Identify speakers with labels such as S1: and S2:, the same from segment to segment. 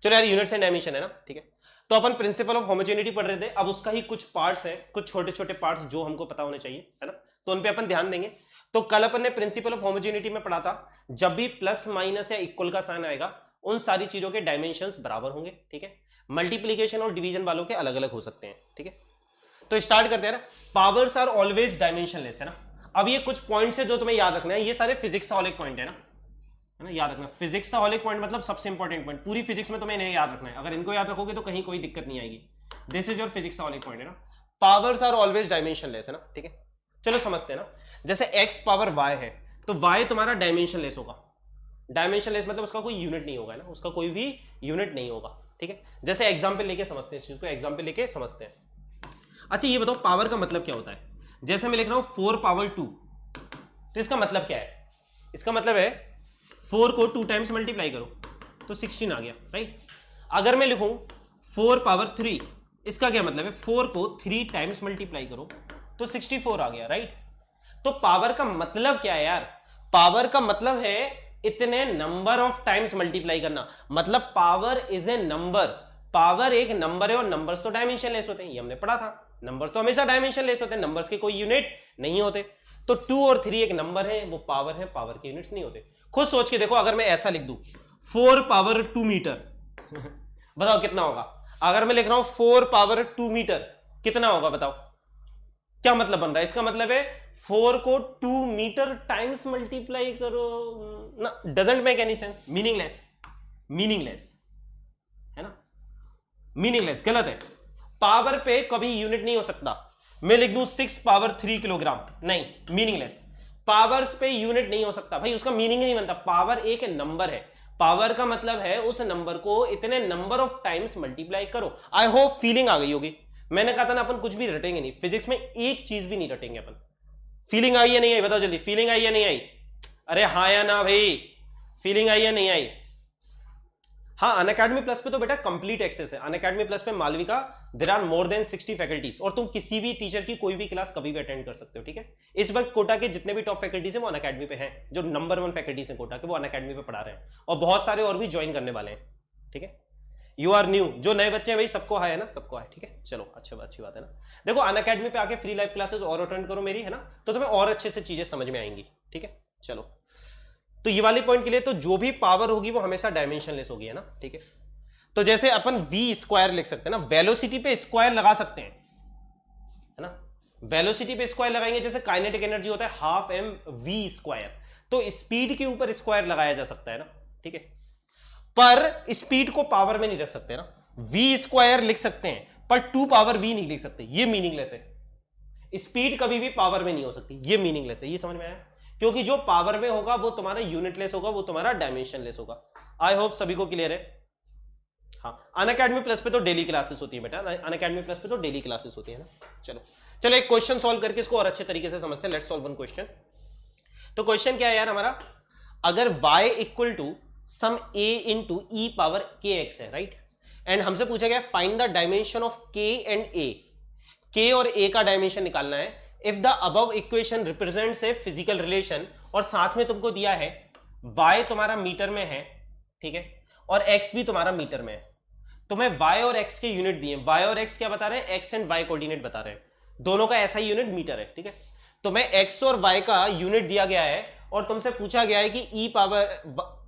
S1: चलो यार units and dimension है ना, ठीक है। तो अपन प्रिंसिपल ऑफ होमोजेनिटी पढ़ रहे थे, अब उसका ही कुछ पार्ट्स हैं, कुछ छोटे छोटे पार्ट्स जो हमको पता होने चाहिए, है ना, तो उन पे अपन ध्यान देंगे। तो कल अपन ने प्रिंसिपल ऑफ होमोजेनिटी में पढ़ा था, जब भी प्लस माइनस या इक्वल का साइन आएगा उन सारी चीजों के डायमेंशंस बराबर होंगे, ठीक है। मल्टीप्लीकेशन और डिवीजन वालों के अलग अलग हो सकते हैं, ठीक है। तो स्टार्ट करते हैं ना। पावर्स आर ऑलवेज डायमेंशनलेस, है ना। अब ये कुछ पॉइंट्स है जो तुम्हें याद रखना है, ये सारे फिजिक्स का हॉलिक पॉइंट है ना, याद रखना। फिजिक्स का हॉलिक पॉइंट मतलब सबसे इंपॉर्टेंट पॉइंट पूरी फिजिक्स में तुम्हें इन्हें याद रखना है। अगर इनको याद रखोगे तो कहीं कोई दिक्कत नहीं आएगी। दिस इज योर फिजिक्स का हॉलिक पॉइंट, है ना। पावर्स आर ऑलवेज डायमेंशनलेस, है ना, ठीक है। चलो समझते हैं ना। जैसे x पावर y है तो y तुम्हारा डायमेंशनलेस होगा। डायमेंशनलेस मतलब उसका कोई यूनिट नहीं होगा, है ना, उसका कोई भी यूनिट नहीं होगा, ठीक है। जैसे एग्जांपल लेके समझते हैं इस चीज को, एग्जांपल लेके समझते हैं। अच्छा ये बताओ पावर का मतलब क्या होता है। जैसे मैं लिख रहा हूं 4 पावर 2, तो इसका मतलब क्या है। इसका मतलब है 4 को 2 टाइम्स मल्टीप्लाई करो तो 16 आ गया, राइट। अगर मैं लिखूं 4 पावर 3, इसका क्या मतलब है 4 को 3 टाइम्स मल्टीप्लाई करो तो 64 आ गया, राइट। तो पावर का मतलब क्या है यार, पावर का मतलब है इतने नंबर ऑफ टाइम्स मल्टीप्लाई करना, मतलब power is a number. Power एक नंबर है और नंबर्स तो डायमेंशनलेस होते हैं, ये हमने पढ़ा था। नंबर्स तो हमेशा डायमेंशनलेस होते हैं, नंबर्स के कोई यूनिट नहीं होते। तो 2 और 3 एक नंबर है, वो पावर है, पावर के यूनिट्स नहीं होते। खुद सोच के देखो, अगर मैं ऐसा लिख दूं 4 पावर 2 मीटर बताओ कितना होगा। अगर मैं लिख रहा हूं 4 पावर 2 मीटर कितना होगा बताओ, क्या मतलब बन रहा है। इसका मतलब है 4 को 2 मीटर टाइम्स मल्टीप्लाई करो ना, doesn't make any sense, meaningless, meaningless, है ना, मीनिंगलेस, गलत है। पावर पे कभी यूनिट नहीं हो सकता। मैं लिख दूं 6 पावर 3 किलोग्राम, नहीं, मीनिंगलेस। पावर्स पे यूनिट नहीं हो सकता भाई, उसका मीनिंग ही नहीं बनता। पावर एक नंबर है, पावर का मतलब है उस नंबर को इतने नंबर ऑफ टाइम्स मल्टीप्लाई करो। आई होप फीलिंग आ गई होगी। मैंने कहा था ना अपन कुछ भी रटेंगे नहीं, फिजिक्स में एक चीज भी नहीं रटेंगे अपन। फीलिंग आई या नहीं आई बताओ जल्दी, फीलिंग आई या नहीं आई। अरे हाँ या ना भाई, फीलिंग आई या नहीं आई। हाँ, अनअकैडमी प्लस पे तो बेटा कंप्लीट एक्सेस है। अनअकैडमी प्लस पे Malvika there are more than 60 faculties, और तुम किसी भी टीचर की कोई भी क्लास कभी भी अटेंड कर सकते हो, ठीक है। इस वक्त कोटा के जितने भी टॉप फैकल्टीज हैं वो अनअकैडमी पे हैं, जो नंबर 1 फैकल्टीज हैं कोटा के वो अनअकैडमी पे पढ़ा रहे हैं, और बहुत सारे और भी ज्वाइन करने वाले हैं, ठीक है। यू आर न्यू, जो नए बच्चे हैं भाई सबको है ना, सबको है, ठीक है। चलो अच्छी बात है ना। देखो अनअकैडमी पे आके फ्री लाइव क्लासेस और अटेंड करो मेरी, है ना, तो तुम्हें और अच्छे से चीजें समझ में आएंगी, ठीक है। चलो, तो ये वाले पॉइंट के लिए तो जो भी पावर होगी वो हमेशा डायमेंशनलेस होगी, है ना, ठीक है। तो जैसे अपन v स्क्वायर लिख सकते हैं ना, वेलोसिटी पे स्क्वायर लगा सकते हैं, है ना। वेलोसिटी पे स्क्वायर लगाएंगे, जैसे काइनेटिक एनर्जी होता है हाफ एम वी स्क्वायर, तो स्पीड के ऊपर स्क्वायर लगाया जा सकता है ना, ठीक है। पर स्पीड को पावर में नहीं रख सकते ना, v स्क्वायर लिख सकते हैं पर 2 पावर v नहीं लिख सकते, ये मीनिंगलेस है। स्पीड कभी भी पावर में नहीं हो सकती, ये मीनिंगलेस है। ये समझ में आया, क्योंकि जो पावर में होगा वो तुम्हारा यूनिटलेस होगा, वो तुम्हारा डायमेंशनलेस होगा। आई होप सभी को क्लियर है। हाँ, अनअकैडमी प्लस पे तो डेली क्लासेस होती है बेटा, अनअकैडमी प्लस पे तो डेली क्लासेस होती है ना। चलो चलो एक क्वेश्चन सॉल्व करके इसको और अच्छे तरीके से समझते हैं। Let's solve one question. तो क्वेश्चन क्या है यार हमारा, अगर y equal to some a into e power के एक्स है, राइट, एंड हमसे पूछा गया find the dimension of k and a, k और a का डायमेंशन निकालना है। If the above equation represents a physical relation, और साथ में तुमको दिया है y तुम्हारा मीटर में है, ठीक है, और x भी तुम्हारा मीटर में है। तुम्हें y और x के यूनिट दिए, y और x क्या बता रहे हैं, x एंड y कोऑर्डिनेट बता रहे हैं, दोनों का ऐसा यूनिट मीटर है, ठीक है। तुम्हें x और y का यूनिट दिया गया है और तुमसे पूछा गया है कि e पावर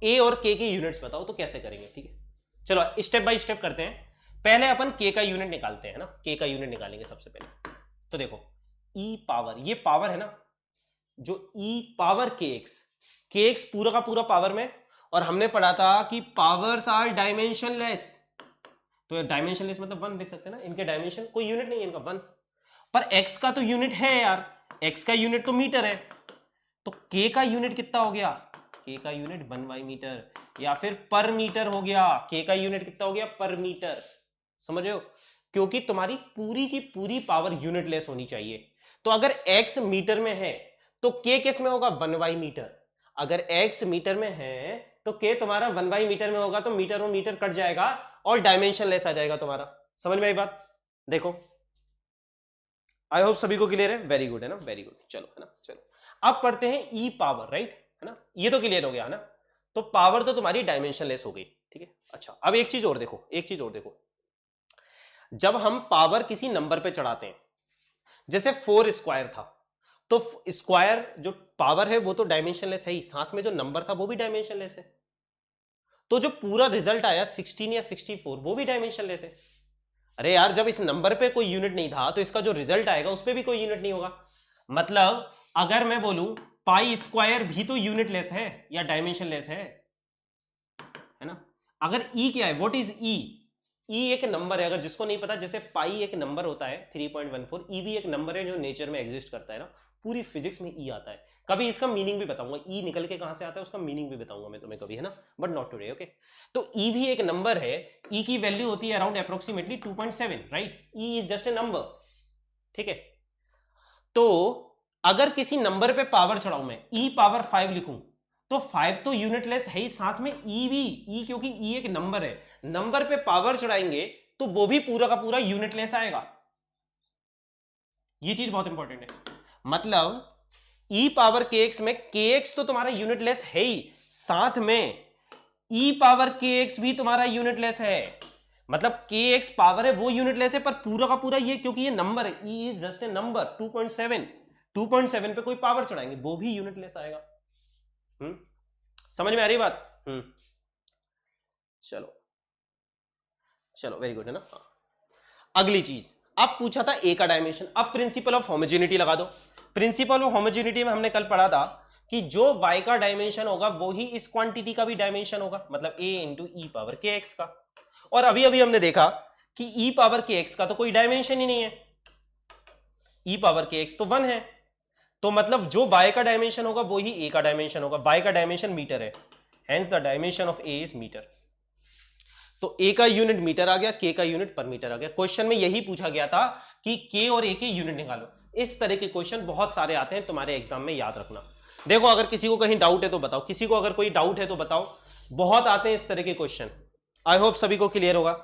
S1: a और k के यूनिट्स बताओ, तो कैसे करेंगे, ठीक है। चलो स्टेप बाय स्टेप करते हैं। पहले अपन k का यूनिट निकालते हैं ना, k का यूनिट निकालेंगे सबसे पहले। तो देखो e पावर, ये पावर है ना, जो e पावर kx पूरा का पूरा पावर में, और हमने पढ़ा था कि पावर्स आर डायमेंशनलेस, तो डायमेंशनलेस मतलब 1 देख सकते हैं ना, इनके डायमेंशन कोई यूनिट नहीं है इनका 1, पर x का तो यूनिट है यार, x का यूनिट तो मीटर है, तो k का यूनिट कितना हो गया, k का यूनिट 1 मीटर, या फिर पर मीटर हो गया। k का यूनिट कितना हो गया, पर मीटर, समझ रहे हो, क्योंकि तुम्हारी पूरी की पूरी पावर यूनिटलेस होनी चाहिए। तो अगर x मीटर में है तो k किस में होगा, 1 मीटर। अगर x मीटर में है तो k तुम्हारा 1 मीटर में होगा, तो मीटर और मीटर कट जाएगा और डायमेंशन लेस आ जाएगा तुम्हारा। समझ में आई बात, देखो आई होप सभी को क्लियर है, वेरी गुड, है ना, वेरी गुड। चलो, है ना, चलो अब पढ़ते हैं ई पावर, राइट, है ना, ये तो क्लियर हो गया ना। तो पावर तो तुम्हारी डायमेंशन लेस हो गई, ठीक है, अच्छा, अब एक चीज और देखो, एक चीज और देखो, जब हम पावर किसी नंबर पे चढ़ाते हैं, जैसे 4 स्क्वायर था, तो स्क्वायर जो पावर है वो तो डायमेंशनलेस है ही, साथ में जो नंबर था वो भी डायमेंशनलेस है, तो जो पूरा रिजल्ट आया 16 या 64 वो भी डायमेंशनलेस है। अरे यार, जब इस नंबर पे कोई यूनिट नहीं था तो इसका जो रिजल्ट आएगा उस पे भी कोई यूनिट नहीं होगा। मतलब अगर मैं बोलूं पाई स्क्वायर भी तो यूनिटलेस है या डायमेंशनलेस है ना। अगर ई क्या है, व्हाट इज ई? ई एक नंबर है, अगर जिसको नहीं पता, जैसे पाई एक नंबर होता है 3.14, ई भी एक नंबर है जो नेचर में एग्जिस्ट करता है ना, पूरी फिजिक्स में ई आता है। कभी इसका मीनिंग भी बताऊंगा, ई निकल के कहां से आता है उसका मीनिंग भी बताऊंगा मैं तुम्हें कभी, है ना, बट नॉट टुडे, ओके। तो ई भी एक नंबर है, ई की वैल्यू होती है around approximately 2.7, right. E is just a number, ठीक है। तो अगर किसी नंबर पे पावर चढ़ाऊं मैं, ई पावर 5 लिखूं, तो 5 तो यूनिटलेस है ही, साथ में ई भी, ई क्योंकि ई एक नंबर है, नंबर पे पावर चढ़ाएंगे तो वो भी पूरा का पूरा यूनिटलेस आएगा। ये चीज बहुत इंपॉर्टेंट है। मतलब ई पावर के एक्स में के एक्स तो तुम्हारा यूनिटलेस है ही, साथ में ई पावर के एक्स भी तुम्हारा यूनिटलेस है। मतलब के एक्स पावर है वो यूनिटलेस है, पर पूरा का पूरा ये, क्योंकि ये नंबर है, E is just a number, 2.7 पे कोई पावर चढ़ाएंगे वो भी यूनिटलेस आएगा। समझ में आ रही बात? चलो चलो, वेरी गुड, है ना। अगली चीज, अब पूछा था ए का डायमेंशन, अब प्रिंसिपल ऑफ होमोजेनिटी लगा दो। प्रिंसिपल ऑफ होमोजेनिटी में हमने कल पढ़ा था कि जो y का डायमेंशन होगा वो ही इस क्वांटिटी का भी डायमेंशन होगा, मतलब a इंटू ई पावर के एक्स का। और अभी अभी हमने देखा कि ई पावर के एक्स का तो कोई डायमेंशन ही नहीं है, ई पावर के एक्स तो 1 है, तो मतलब जो y का डायमेंशन होगा वो ही a का डायमेंशन होगा। y का डायमेंशन मीटर है, hence the dimension of a is meter. तो a का यूनिट मीटर आ गया, k का यूनिट पर मीटर आ गया। क्वेश्चन में यही पूछा गया था कि k और a के यूनिट निकालो। इस तरह के क्वेश्चन बहुत सारे आते हैं तुम्हारे एग्जाम में, याद रखना। देखो, अगर किसी को कहीं डाउट है तो बताओ, किसी को अगर कोई डाउट है तो बताओ, बहुत आते हैं इस तरह के क्वेश्चन। आई होप सभी को क्लियर होगा।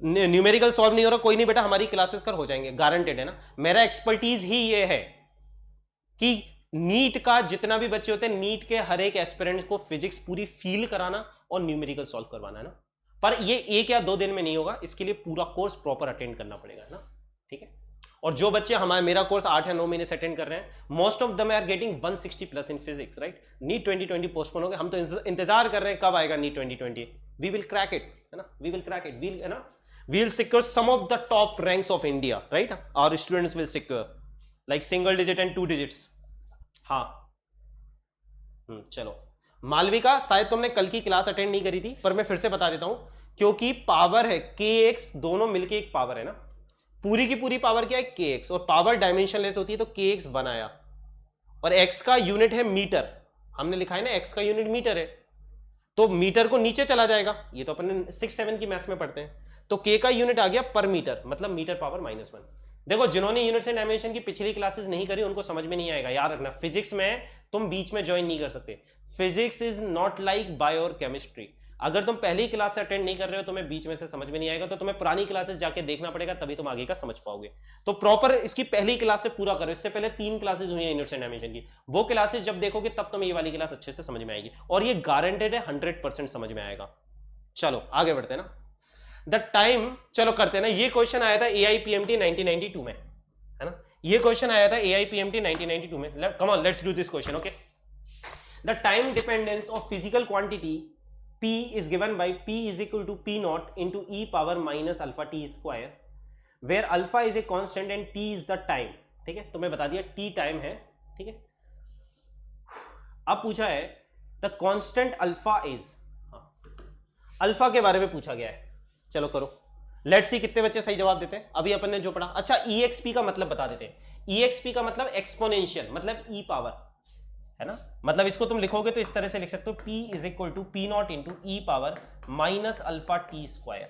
S1: न्यूमेरिकल सॉल्व नहीं हो रहा, कोई नहीं बेटा, हमारी क्लासेस कर हो जाएंगे, गारंटेड है ना। मेरा एक्सपर्टीज ही ये है कि नीट का जितना भी बच्चे होते हैं, नीट के हर एक एस्पिरेंट्स को फिजिक्स पूरी फील कराना और न्यूमेरिकल सॉल्व करवाना, है ना। पर ये 1 या 2 दिन में नहीं होगा, इसके लिए पूरा कोर्स प्रॉपर अटेंड करना पड़ेगा, है ना, ठीक है। और जो बच्चे हमारे, मेरा कोर्स 8 या 9 महीने से अटेंड कर रहे हैं, most of them are getting 160 plus in physics, right. NEET 2020 postpone हो गया, हम तो इंतजार कर रहे हैं कब आएगा NEET 2020। We will crack it, है ना, we will crack it, we'll, है ना, we will secure some of the top ranks of India, right. Our students will secure like single digit and 2 digits. हाँ, चलो। मालविका, शायद तुमने कल की क्लास अटेंड नहीं करी थी, पर मैं फिर से बता देता हूं, क्योंकि पावर है के एक्स, दोनों मिलके एक पावर है ना, पूरी की पूरी पावर क्या है, के एक्स, और पावर डायमेंशनलेस होती है तो के एक्स 1 आया, और एक्स का यूनिट है मीटर, हमने लिखा है ना एक्स का यूनिट मीटर है, तो मीटर को नीचे चला जाएगा, ये तो अपने 6-7 की मैथ्स में पढ़ते हैं। तो के का यूनिट आ गया पर मीटर, मतलब मीटर पावर -1। देखो, जिन्होंने यूनिट्स एंड डायमेंशन की पिछली क्लासेस नहीं करी उनको समझ में नहीं आएगा, याद रखना। फिजिक्स में तुम बीच में ज्वाइन नहीं कर सकते, physics is not like bio और केमिस्ट्री। अगर तुम पहली क्लास से अटेंड नहीं कर रहे हो, तुम्हें बीच में से समझ में नहीं आएगा, तो तुम्हें पुरानी क्लासेस जाके देखना पड़ेगा, तभी तुम आगे का समझ पाओगे। तो प्रॉपर इसकी पहली क्लास से पूरा करो, इससे पहले 3 क्लासेस हुई है यूनिट्स एंड डायमेंशन की, वो क्लासेस जब देखोगे तब तुम्हें ये वाली क्लास अच्छे से समझ में आएगी, और ये गारंटेड है 100% समझ में आएगा। चलो आगे बढ़ते हैं ना, द टाइम, चलो करते हैं ना। ये क्वेश्चन आया था AIPMT 1992 में, है ना, ये क्वेश्चन आया था AIPMT 1992 में। Come on, let's do this question, okay. The time dependence of physical quantity P is given by P is equal to P naught into e power minus alpha t square, where alpha is a constant and t is the time, ठीक है, तो मैं बता दिया t time है, ठीक है। अब पूछा है the constant alpha is, alpha के बारे में पूछा गया है। चलो करो, लेट्स सी कितने बच्चे सही जवाब देते हैं। अभी अपन ने जो पढ़ा, अच्छा EXP का मतलब बता देते हैं। EXP का मतलब एक्सपोनेंशियल, मतलब e पावर, है ना, मतलब इसको तुम लिखोगे तो इस तरह से लिख सकते हो, P is equal to P not into e power minus alpha t square.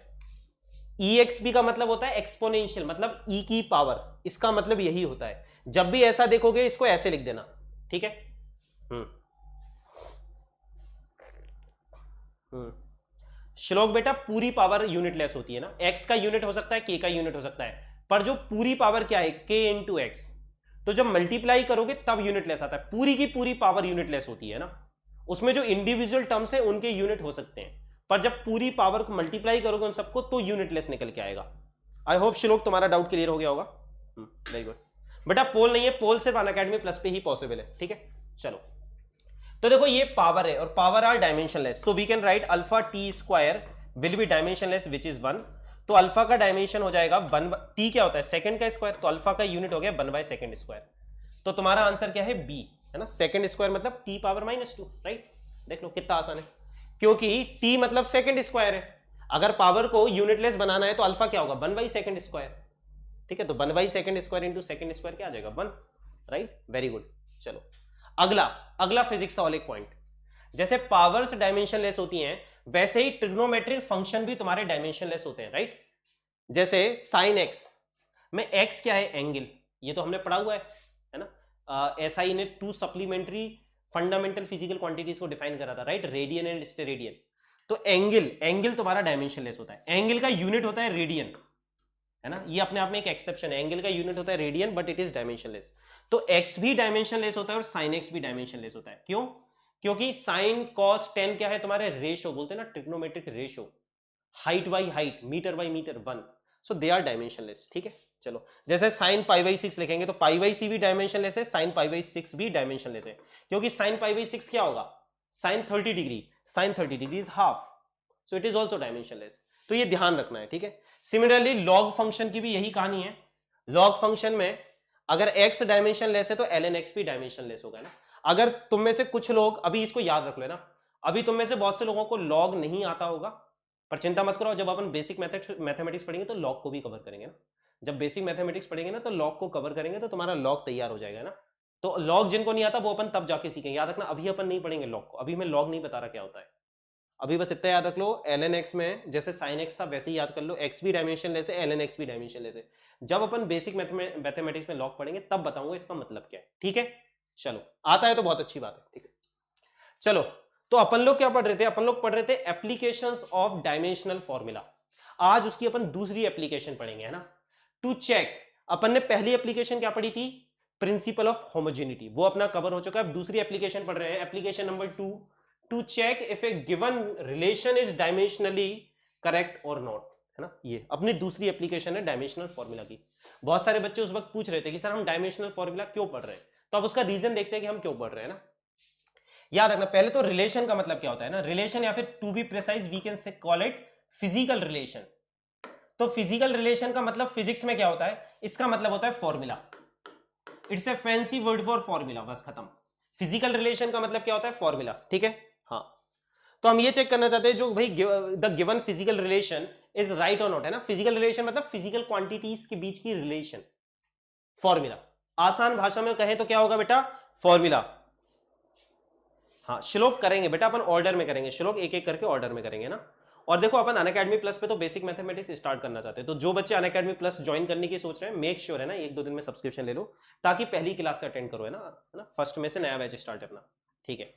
S1: EXP का मतलब होता है एक्सपोनेंशियल, मतलब e की पावर, इसका मतलब यही होता है। जब भी ऐसा देखोगे इसको ऐसे लिख देना, ठीक है। श्लोक बेटा, पूरी पावर यूनिटलेस होती है ना, x का यूनिट हो सकता है, k का यूनिट हो सकता है, पर जो पूरी पावर क्या है, k इंटू एक्स, तो जब मल्टीप्लाई करोगे तब यूनिटलेस आता है। पूरी की पूरी पावर यूनिटलेस होती है ना, उसमें जो इंडिविजुअल टर्म्स है उनके यूनिट हो सकते हैं, पर जब पूरी पावर को मल्टीप्लाई करोगे उन सबको तो यूनिटलेस निकल के आएगा। आई होप श्लोक तुम्हारा डाउट क्लियर हो गया होगा। वेरी गुड बेटा, पोल नहीं है, पोल सिर्फ अनअकैडमी प्लस पे ही पॉसिबल है, ठीक है। चलो तो देखो ये पावर है और power are dimensionless, so we can write alpha t square will be dimensionless which is 1। तो अल्फा का डायमेंशन हो जाएगा 1, टी क्या होता है सेकंड का स्क्वायर, तो अल्फा का यूनिट हो गया 1/2 स्क्वायर। तो तुम्हारा आंसर क्या है बी, है ना, सेकंड स्क्वायर मतलब टी पावर -2, राइट। देख लो कितना आसान है, क्योंकि टी मतलब सेकंड स्क्वायर है। अगर पावर को यूनिटलेस बनाना है तो अल्फा क्या होगा 1/2 स्क्वायर, ठीक है। तो 1/2 स्क्वायर इंटू सेकंड स्क्वायर क्या आ जाएगा 1, राइट। Very good. चलो अगला अगला फिजिक्स का और एक पॉइंट, जैसे पावर्स डायमेंशनलेस होती हैं वैसे ही ट्रिग्नोमेट्रिक फंक्शन भी तुम्हारे डायमेंशनलेस होते हैं, राइट। जैसे साइन एक्स में एक्स क्या है एंगल, ये तो हमने पढ़ा हुआ है ना। एसआई ने 2 सप्लीमेंट्री फंडामेंटल फिजिकल क्वांटिटीज को डिफाइन करा था, राइट, रेडियन एंड स्टेरेडियन। तो एंगल तुम्हारा डायमेंशनलेस होता है, एंगल का यूनिट होता है रेडियन, है ना। ये अपने आप में एक एक्सेप्शन है, एंगल का यूनिट होता है radian but it is dimensionless. तो एक्स भी डायमेंशनलेस होता है और साइन एक्स भी डायमेंशनलेस होता है। क्यों? क्योंकि साइन कॉस टेन क्या है तुम्हारे रेशो, बोलते हैं ना trigonometric ratio, height by height, meter by meter 1, so they are dimensionless, ठीक है। चलो जैसे साइन π/6 लिखेंगे तो π/c भी डायमेंशनलेस है, साइन π/6 भी डायमेंशनलेस है, क्योंकि साइन π/6 क्या होगा sine 30 degree, sine 30 degree is half, so it is also dimensionless. तो ये ध्यान रखना है, ठीक है। सिमिलरली लॉग फंक्शन की भी यही कहानी है। लॉग फंक्शन में अगर x डायमेंशनलेस है तो ln x भी डायमेंशनलेस होगा ना। अगर तुम में से कुछ लोग, अभी इसको याद रख लेना, अभी तुम में से बहुत से लोगों को लॉग नहीं आता होगा, पर चिंता मत करो, जब अपन बेसिक मैथमेटिक्स पढ़ेंगे तो लॉग को भी कवर करेंगे ना। जब बेसिक मैथमेटिक्स पढ़ेंगे ना तो लॉग को कवर करेंगे तो तुम्हारा लॉग तैयार हो जाएगा ना। तो लॉग जिनको नहीं आता वो अपन तब जाके सीखेंगे, याद रखना। अभी अपन नहीं पढ़ेंगे लॉग को, अभी मैं लॉग नहीं बता रहा क्या होता है। अभी बस इतना याद रख लो, ln x में जैसे sin x था वैसे ही याद कर लो, x भी डायमेंशनलेस है, ln x भी डायमेंशनलेस है। जब अपन बेसिक मैथमेटिक्स में लॉग पढ़ेंगे तब बताऊंगा इसका मतलब क्या है, ठीक है। चलो आता है तो बहुत अच्छी बात है, ठीक है। चलो तो अपन लोग क्या पढ़ रहे थे, अपन लोग पढ़ रहे थे एप्लीकेशंस ऑफ डायमेंशनल फॉर्मूला। आज उसकी अपन दूसरी एप्लीकेशन पढ़ेंगे, है ना, टू चेक। अपन ने पहली एप्लीकेशन क्या पढ़ी थी, प्रिंसिपल ऑफ होमोजेनिटी, वो अपना कवर हो चुका है। अब दूसरी एप्लीकेशन पढ़ रहे हैं, application number 2, to check if a given relation is dimensionally correct और नॉट, है ना। ये अपनी दूसरी एप्लीकेशन है डायमेंशनल फॉर्मूला की। बहुत सारे बच्चे उस वक्त पूछ रहे थे कि सर हम डायमेंशनल फॉर्मूला क्यों पढ़ रहे हैं, तो अब उसका रीजन देखते हैं कि हम क्यों पढ़ रहे हैं ना। याद रखना पहले तो रिलेशन का मतलब क्या होता है ना, रिलेशन या फिर to be precise we can say call it physical relation. तो फिजिकल रिलेशन का मतलब फिजिक्स में क्या होता है, इसका मतलब होता है formula. It's a fancy word for formula, बस खत्म। फिजिकल रिलेशन का मतलब क्या होता है फॉर्मूला, ठीक है। हाँ तो हम ये चेक करना चाहते हैं जो भाई the given physical relation is right और नॉट, है ना। फिजिकल रिलेशन मतलब फिजिकल क्वांटिटीज के बीच की रिलेशन, फॉर्मूला। आसान भाषा में कहें तो क्या होगा बेटा, फॉर्मूला। हाँ श्लोक करेंगे बेटा अपन ऑर्डर में करेंगे, श्लोक एक एक करके ऑर्डर में करेंगे ना। और देखो अपन अनअकैडमी प्लस पे तो बेसिक मैथमेटिक्स स्टार्ट करना चाहते हैं, तो जो बच्चे अनअकैडमी प्लस ज्वाइन करने की सोच रहे हैं मेक श्योर है ना 1-2 दिन में सब्सक्रिप्शन ले लो, ताकि पहली क्लास से अटेंड करो, है ना, फर्स्ट में से नया बैच स्टार्ट करना, ठीक है।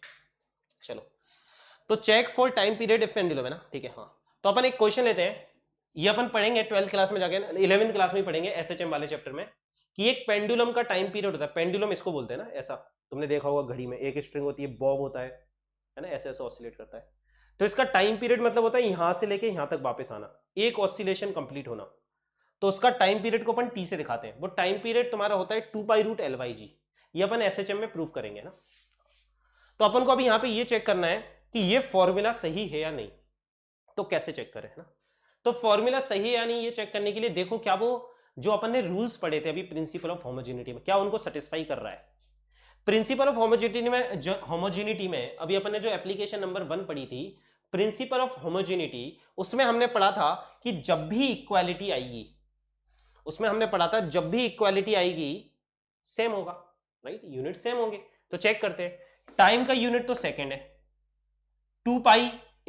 S1: चलो तो check for time period if pendulum, है ना, ठीक है। हाँ तो अपन एक क्वेश्चन लेते हैं, ये अपन पढ़ेंगे 12th क्लास में जाके, 11th क्लास में पढ़ेंगे एसएचएम वाले चैप्टर में, कि एक पेंडुलम का टाइम पीरियड होता है। पेंडुलम इसको बोलते हैं ना, ऐसा तुमने देखा होगा घड़ी में एक स्ट्रिंग होती है, बॉब होता है ना, ऐसे ऐसे ऑसिलेट करता है। तो इसका टाइम पीरियड मतलब होता है यहां से लेके यहां तक वापस आना, एक ऑसिलेशन कंप्लीट होना। तो उसका टाइम पीरियड को अपन टी से दिखाते हैं, वो टाइम पीरियड तुम्हारा होता है 2π√L/g। ये अपन एसएचएम में प्रूव करेंगे ना। तो अपन को अभी यहां पे ये चेक करना है कि ये फॉर्मूला सही है या नहीं। तो कैसे चेक करें, है ना। तो फॉर्मूला सही है या नहीं ये चेक करने के लिए देखो क्या वो जो अपन ने रूल्स पढ़े थे अभी प्रिंसिपल ऑफ होमोजेनिटी में, क्या उनको सेटिस्फाई कर रहा है। प्रिंसिपल ऑफ होमोजेनिटी में अभी अपन ने जो एप्लीकेशन नंबर 1 पढ़ी थी, प्रिंसिपल ऑफ होमोजेनिटी, उसमें हमने पढ़ा था कि जब भी इक्वालिटी आएगी, उसमें हमने पढ़ा था जब भी इक्वालिटी आएगी सेम होगा, राइट, यूनिट सेम होंगे। तो चेक करते हैं, टाइम का यूनिट तो सेकेंड है, 2π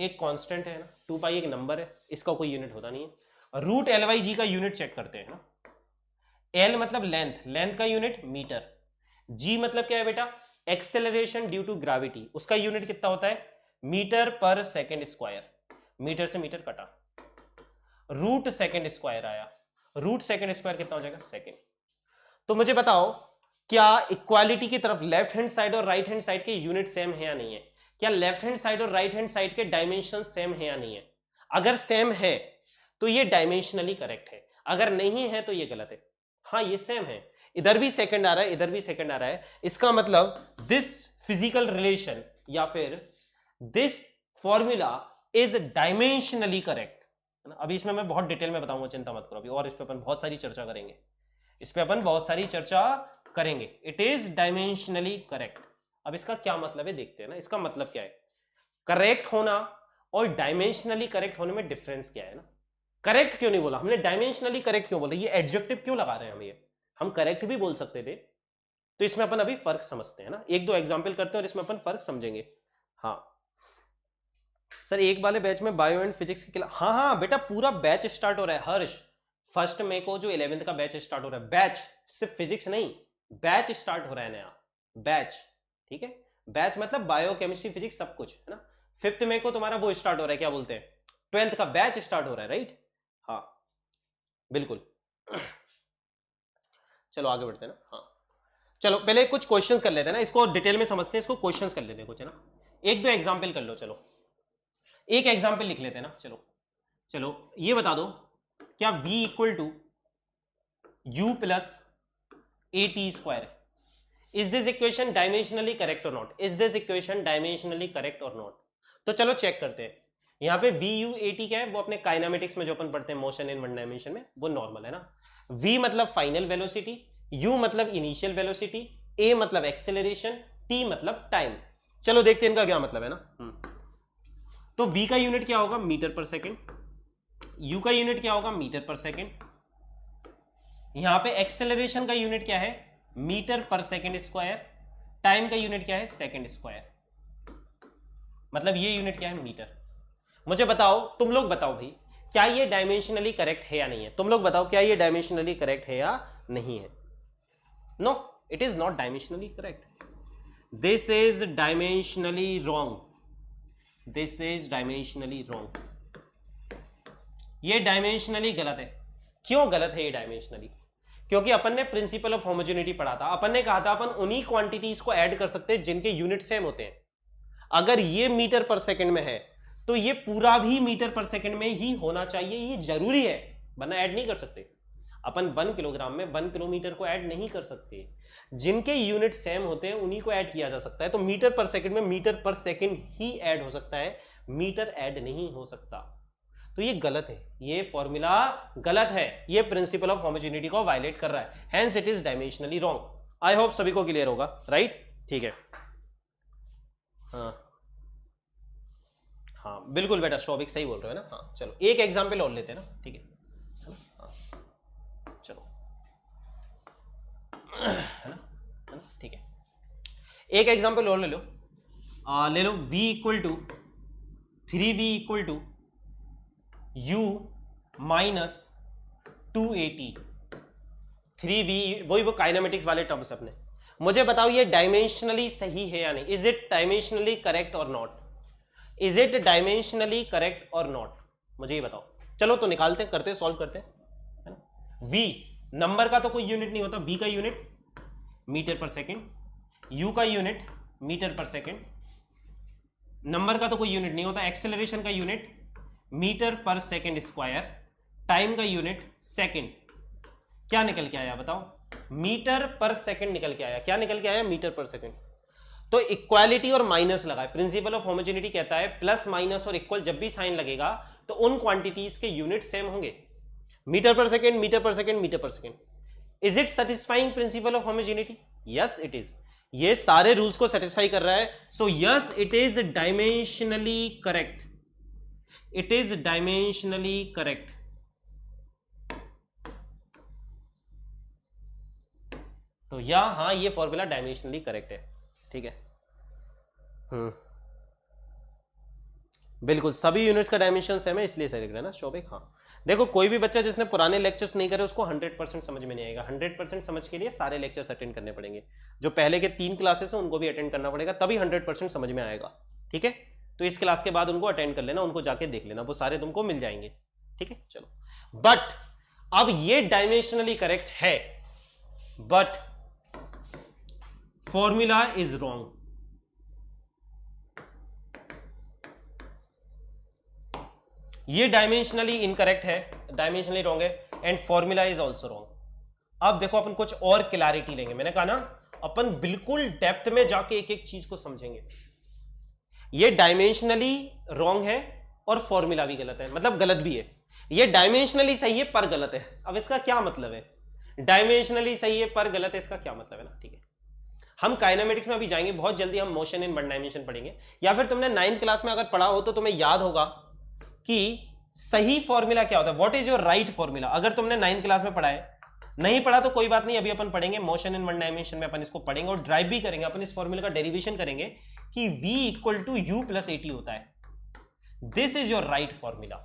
S1: एक कांस्टेंट है ना, 2π एक नंबर है, इसका कोई यूनिट होता नहीं है। √L/g का यूनिट चेक करते हैं ना। L मतलब लेंथ, लेंथ का यूनिट मीटर। G मतलब क्या है बेटा, एक्सेलरेशन ड्यू टू ग्रेविटी, उसका यूनिट कितना होता है मीटर पर सेकेंड स्क्वायर, मीटर से मीटर कटा। रूट सेकेंड स्क्वायर आया, रूट सेकेंड स्क्वायर कितना हो जाएगा सेकेंड। तो मुझे बताओ क्या इक्वालिटी की तरफ लेफ्ट हैंड साइड और राइट हैंड साइड के यूनिट सेम है या नहीं है। क्या लेफ्ट हैंड साइड और राइट हैंड साइड के डायमेंशन सेम है या नहीं है? अगर सेम है तो ये डायमेंशनली करेक्ट है, अगर नहीं है तो ये गलत है। हाँ ये सेम है, इधर भी सेकंड आ रहा है, इधर भी सेकंड आ रहा है, इसका मतलब दिस फिजिकल रिलेशन या फिर this formula is dimensionally correct. अभी इसमें मैं बहुत डिटेल में बताऊंगा, चिंता मत करो अभी, और इस पे अपन बहुत सारी चर्चा करेंगे, इस पे अपन बहुत सारी चर्चा करेंगे। It is dimensionally correct. अब इसका क्या मतलब है देखते हैं ना, इसका मतलब क्या है, करेक्ट होना और डायमेंशनली करेक्ट होने में डिफरेंस क्या है ना। करेक्ट क्यों नहीं बोला हमने, डायमेंशनली करेक्ट क्यों बोला, ये एडजेक्टिव क्यों लगा रहे हैं हम, ये हम करेक्ट भी बोल सकते थे। तो इसमें अपन अभी फर्क समझते हैं ना, एक दो एग्जांपल करते हैं और इसमें अपन फर्क समझेंगे। हाँ सर एक वाले बैच में बायो एंड फिजिक्स की क्लास, हाँ हाँ बेटा पूरा बैच स्टार्ट हो रहा है हर्ष, 1 मई को जो 11th का बैच स्टार्ट हो रहा है, बैच सिर्फ फिजिक्स नहीं, बैच स्टार्ट हो रहा है नया बैच, ठीक है। बैच मतलब बायो केमिस्ट्री फिजिक्स सब कुछ है ना। 5 मई को तुम्हारा वो स्टार्ट हो रहा है, क्या बोलते हैं, 12th का बैच स्टार्ट हो रहा है, राइट। हाँ बिल्कुल। चलो आगे बढ़ते हैं ना। हाँ चलो पहले कुछ क्वेश्चंस कर लेते हैं ना, इसको डिटेल में समझते हैं, इसको क्वेश्चंस कर लेते हैं कुछ है ना, एक दो एग्जांपल कर लो। चलो एक एग्जांपल लिख लेते हैं ना। चलो चलो ये बता दो, क्या v equal to u plus a t square, is this equation dimensionally correct और not, is this equation dimensionally correct और नॉट। तो चलो चेक करते हैं, यहाँ पे वी यू ए टी क्या है, वो अपने काइनेमेटिक्स में जो अपन पढ़ते हैं मोशन इन वन डायमेंशन में, वो नॉर्मल है ना। v मतलब फाइनल वेलोसिटी, u मतलब इनिशियल वेलोसिटी, a मतलब एक्सेलरेशन, t मतलब टाइम। चलो देखते हैं इनका क्या मतलब है ना। तो v का यूनिट क्या होगा, मीटर पर सेकेंड, u का यूनिट क्या होगा, मीटर पर सेकेंड, यहां पे एक्सेलरेशन का यूनिट क्या है, मीटर पर सेकेंड स्क्वायर, टाइम का यूनिट क्या है, सेकेंड स्क्वायर, मतलब ये यूनिट क्या है, मीटर। मुझे बताओ, तुम लोग बताओ भाई, क्या ये डायमेंशनली करेक्ट है या नहीं है, तुम लोग बताओ क्या ये डायमेंशनली करेक्ट है या नहीं है। No it is not dimensionally correct, this is dimensionally wrong, this is dimensionally wrong, ये डायमेंशनली गलत है। क्यों गलत है ये डायमेंशनली, क्योंकि अपन ने प्रिंसिपल ऑफ होमोजेनिटी पढ़ा था, अपन ने कहा था अपन उन्हीं क्वांटिटीज को ऐड कर सकते हैं जिनके यूनिट सेम होते हैं। अगर ये मीटर पर सेकंड में है तो ये पूरा भी मीटर पर सेकंड में ही होना चाहिए, ये जरूरी है, वरना ऐड नहीं कर सकते अपन। 1 किलोग्राम में 1 किलोमीटर को ऐड नहीं कर सकते, जिनके यूनिट सेम होते हैं उन्हीं को ऐड किया जा सकता है। तो मीटर पर सेकंड में मीटर पर सेकंड ही ऐड हो सकता है, मीटर ऐड नहीं हो सकता। तो ये गलत है, ये फॉर्मूला गलत है, ये प्रिंसिपल ऑफ होमोजेनिटी को वायलेट कर रहा है, hence it is dimensionally wrong. I hope सभी को क्लियर होगा, राइट, ठीक है। हाँ हाँ बिल्कुल बेटा, शौविक सही बोल रहे हो ना। हाँ चलो एक एग्जांपल और लेते हैं ना, ठीक है। हाँ चलो है ना ठीक है, एक एग्जांपल और ले लो। ले लो v equal to 3v equal to u minus 280, 3v, वही वो काइनेमेटिक्स वाले टर्म्स अपने। मुझे बताओ ये डायमेंशनली सही है या नहीं, इज इट डायमेंशनली करेक्ट और not, is it dimensionally correct और नॉट, मुझे ये बताओ। चलो तो निकालते करते हैं, सॉल्व करते हैं, है ना। v नंबर का तो कोई यूनिट नहीं होता, v का यूनिट मीटर पर सेकेंड, u का यूनिट मीटर पर सेकेंड, नंबर का तो कोई यूनिट नहीं होता, एक्सेलरेशन का यूनिट मीटर पर सेकेंड स्क्वायर, टाइम का यूनिट सेकेंड। क्या निकल के आया बताओ, मीटर पर सेकेंड निकल के आया, क्या निकल के आया, मीटर पर सेकेंड। तो इक्वालिटी और माइनस लगा है, प्रिंसिपल ऑफ होमोजेनिटी कहता है प्लस माइनस और इक्वल जब भी साइन लगेगा तो उन क्वांटिटीज के यूनिट सेम होंगे, मीटर पर सेकेंड, मीटर पर सेकेंड, मीटर पर second. Is it satisfying principle of homogeneity, yes it is, ये सारे रूल्स को सेटिस्फाई कर रहा है, so yes it is dimensionally correct, it is dimensionally correct. तो या हाँ ये फॉर्मूला डायमेंशनली करेक्ट है, ठीक है। बिल्कुल सभी यूनिट्स का डायमेंशन सेम है, इसलिए सही लग रहा है ना शोभिक। हाँ देखो कोई भी बच्चा जिसने पुराने लेक्चर्स नहीं करे उसको 100% समझ में नहीं आएगा, 100% समझ के लिए सारे लेक्चर्स अटेंड करने पड़ेंगे, जो पहले के 3 क्लासेस हैं उनको भी अटेंड करना पड़ेगा, तभी 100% समझ में आएगा, ठीक है। तो इस क्लास के बाद उनको अटेंड कर लेना, उनको जाके देख लेना, वो सारे तुमको मिल जाएंगे, ठीक है। चलो बट अब ये डायमेंशनली करेक्ट है, बट फॉर्मूला इज रॉन्ग, ये डायमेंशनली इनकरेक्ट है, डायमेंशनली रॉन्ग है, and formula is also wrong. अब देखो अपन कुछ और क्लैरिटी लेंगे, मैंने कहा ना अपन बिल्कुल डेप्थ में जाके एक एक चीज को समझेंगे। ये डायमेंशनली रॉन्ग है और फॉर्मूला भी गलत है, मतलब गलत भी है। ये डायमेंशनली सही है पर गलत है। अब इसका क्या मतलब है? डायमेंशनली सही है पर गलत है, इसका क्या मतलब है ना? ठीक है, हम काइनेमेटिक्स में अभी जाएंगे बहुत जल्दी, हम मोशन इन वन डायमेंशन पढ़ेंगे, या फिर तुमने 9th क्लास में अगर पढ़ा हो तो तुम्हें याद होगा कि सही फॉर्मूला क्या होता है, what is your right formula. अगर तुमने 9th क्लास में पढ़ा है, नहीं पढ़ा तो कोई बात नहीं, अभी अपन पढ़ेंगे मोशन इन वन डायमेंशन में, अपन इसको पढ़ेंगे और ड्राइव भी करेंगे, अपन इस फॉर्मूला का डेरिवेशन करेंगे कि v equal to u plus at होता है। This is your right formula,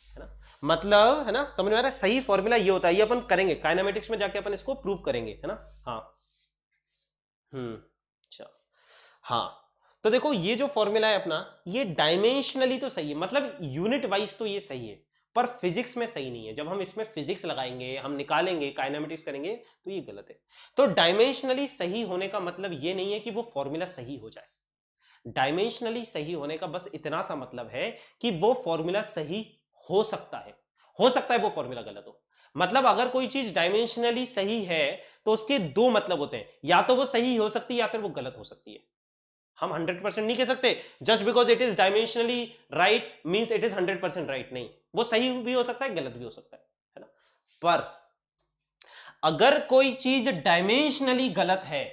S1: है ना? मतलब है ना, समझ में आ रहा है? सही फॉर्मूला ये होता है, ये अपन करेंगे काइनेमेटिक्स में जाके, अपन इसको प्रूव करेंगे, है ना? हाँ अच्छा, हाँ तो देखो ये जो फॉर्मूला है अपना, ये डायमेंशनली तो सही है, मतलब यूनिट वाइज तो ये सही है, पर फिजिक्स में सही नहीं है। जब हम इसमें फिजिक्स लगाएंगे, हम निकालेंगे, काइनेमेटिक्स करेंगे, तो ये गलत है। तो डायमेंशनली सही होने का मतलब ये नहीं है कि वो फॉर्मूला सही हो जाए। डायमेंशनली सही होने का बस इतना सा मतलब है कि वो फॉर्मूला सही हो सकता है, हो सकता है वो फॉर्मूला गलत हो। मतलब अगर कोई चीज डायमेंशनली सही है तो उसके दो मतलब होते हैं, या तो वो सही हो सकती है या फिर वो गलत हो सकती है। हम 100% नहीं कह सकते just because it is dimensionally right means it is 100% right, नहीं, वो सही भी हो सकता है, गलत भी हो सकता है ना? पर अगर कोई चीज डायमेंशनली गलत है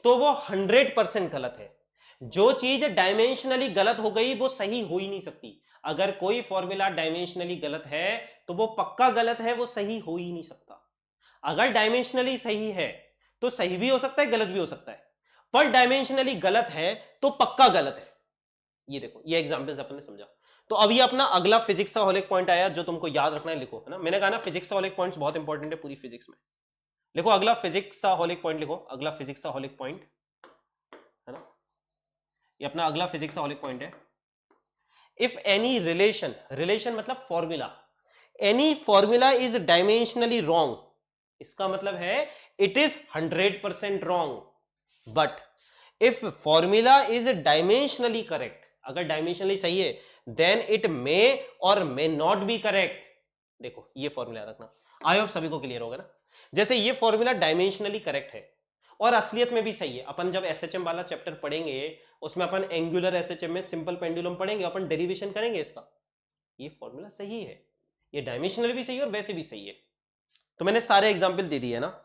S1: तो वो 100% गलत है। जो चीज डायमेंशनली गलत हो गई वो सही हो ही नहीं सकती। अगर कोई फॉर्मूला डायमेंशनली गलत है तो वो पक्का गलत है, वो सही हो ही नहीं सकता। अगर डायमेंशनली सही है तो सही भी हो सकता है, गलत भी हो सकता है, पर डायमेंशनली गलत है तो पक्का गलत है। ये देखो, ये एग्जांपल्स अपन ने समझा। तो अब ये अपना अगला फिजिक्स का होलिक पॉइंट आया जो तुमको याद रखना है, लिखो, है ना? मैंने कहा ना फिजिक्स का होलिक पॉइंट्स बहुत इंपॉर्टेंट है पूरी फिजिक्स में। लिखो अगला फिजिक्स का होलिक पॉइंट, लिखो अगला फिजिक्स का होलिक पॉइंट, है ना? ये अपना अगला फिजिक्स का होलिक पॉइंट है। इफ एनी रिलेशन, रिलेशन मतलब formula, any formula is dimensionally wrong, इसका मतलब है it is 100% wrong. But if formula is dimensionally correct, अगर डायमेंशनली सही है, देन इट मे और मे नॉट बी करेक्ट। देखो ये फॉर्मूला रखना, आई होप सभी को क्लियर होगा ना? जैसे ये फॉर्मूला डायमेंशनली करेक्ट है और असलियत में भी सही है। अपन जब एसएचएम वाला चैप्टर पढ़ेंगे उसमें अपन एंगुलर एसएचएम में सिंपल पेंडुलम पढ़ेंगे, अपन डेरिवेशन करेंगे इसका। ये फॉर्मूला सही है, ये डायमेंशनली भी सही है और वैसे भी सही है। तो मैंने सारे एग्जाम्पल दे दिए है ना।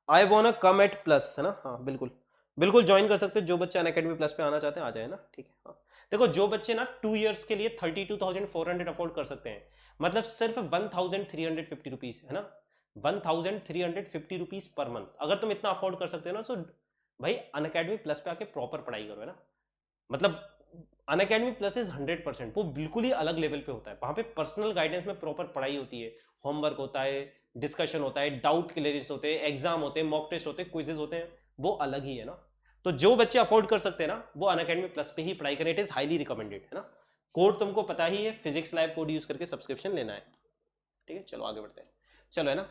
S1: I want to come at plus, है ना? हाँ बिल्कुल बिल्कुल ज्वाइन कर सकते हो, जो बच्चे अनअकैडमी प्लस पे आना चाहते हैं आ जाए ना, ठीक है? हाँ देखो, जो बच्चे ना 2 इयर्स के लिए 32,400 अफोर्ड कर सकते हैं, मतलब सिर्फ 1,350 रुपीज, है ना? 1,350 रुपीज पर मंथ, अगर तुम इतना अफोर्ड कर सकते हो ना तो भाई अनअकैडमी प्लस पे आके प्रॉपर पढ़ाई करो, है ना? मतलब अनअकैडमी प्लस इज 100%, वो बिल्कुल ही अलग लेवल पे होता है। वहां पे पर्सनल गाइडेंस में प्रॉपर पढ़ाई होती है, होमवर्क होता है, डिस्कशन होता है, डाउट क्लियरिंग होते हैं, एग्जाम होते हैं, मॉक टेस्ट होते हैं, क्विजेस होते हैं, वो अलग ही है ना। तो जो बच्चे अफोर्ड कर सकते हैं ना वो अनअकैडमी प्लस पे ही पढ़ाई करें, इट इज हाईली रिकमेंडेड, है ना? कोड तुमको पता ही है, फिजिक्स लैब कोड यूज करके सब्सक्रिप्शन लेना है, ठीक है? चलो आगे बढ़ते हैं, चलो, है ना?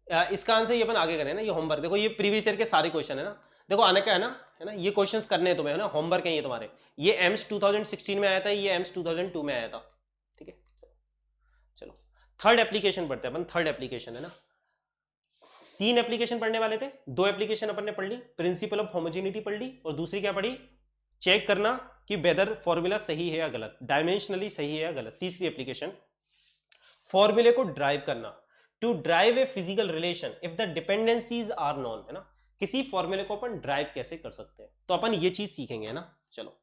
S1: इसका आंसर ये अपन आगे करें ना। ये होमवर्क देखो, ये प्रीवियस ईयर के सारे क्वेश्चन है ना। देखो आने का है ना, ये क्वेश्चंस करने हैं तुम्हें, है ना? होमवर्क है ये तुम्हारे। ये एम्स 2016 में आया था, ये एम्स 2002 में आया था, ठीक है? चलो थर्ड एप्लीकेशन पढ़ते हैं अपन। थर्ड एप्लीकेशन है ना, 3 एप्लीकेशन पढ़ने वाले थे, 2 एप्लीकेशन अपन ने पढ़ ली, प्रिंसिपल ऑफ होमोजेनिटी पढ़ ली, और दूसरी क्या पढ़ी? चेक करना कि वेदर फॉर्मूला सही है या गलत, डायमेंशनली सही है या गलत। तीसरी एप्लीकेशन फॉर्मूले को ड्राइव करना, to derive a physical relation if the dependencies are known, है ना? किसी फॉर्मूले को अपन ड्राइव कैसे कर सकते हैं, तो अपन ये चीज सीखेंगे, है ना? चलो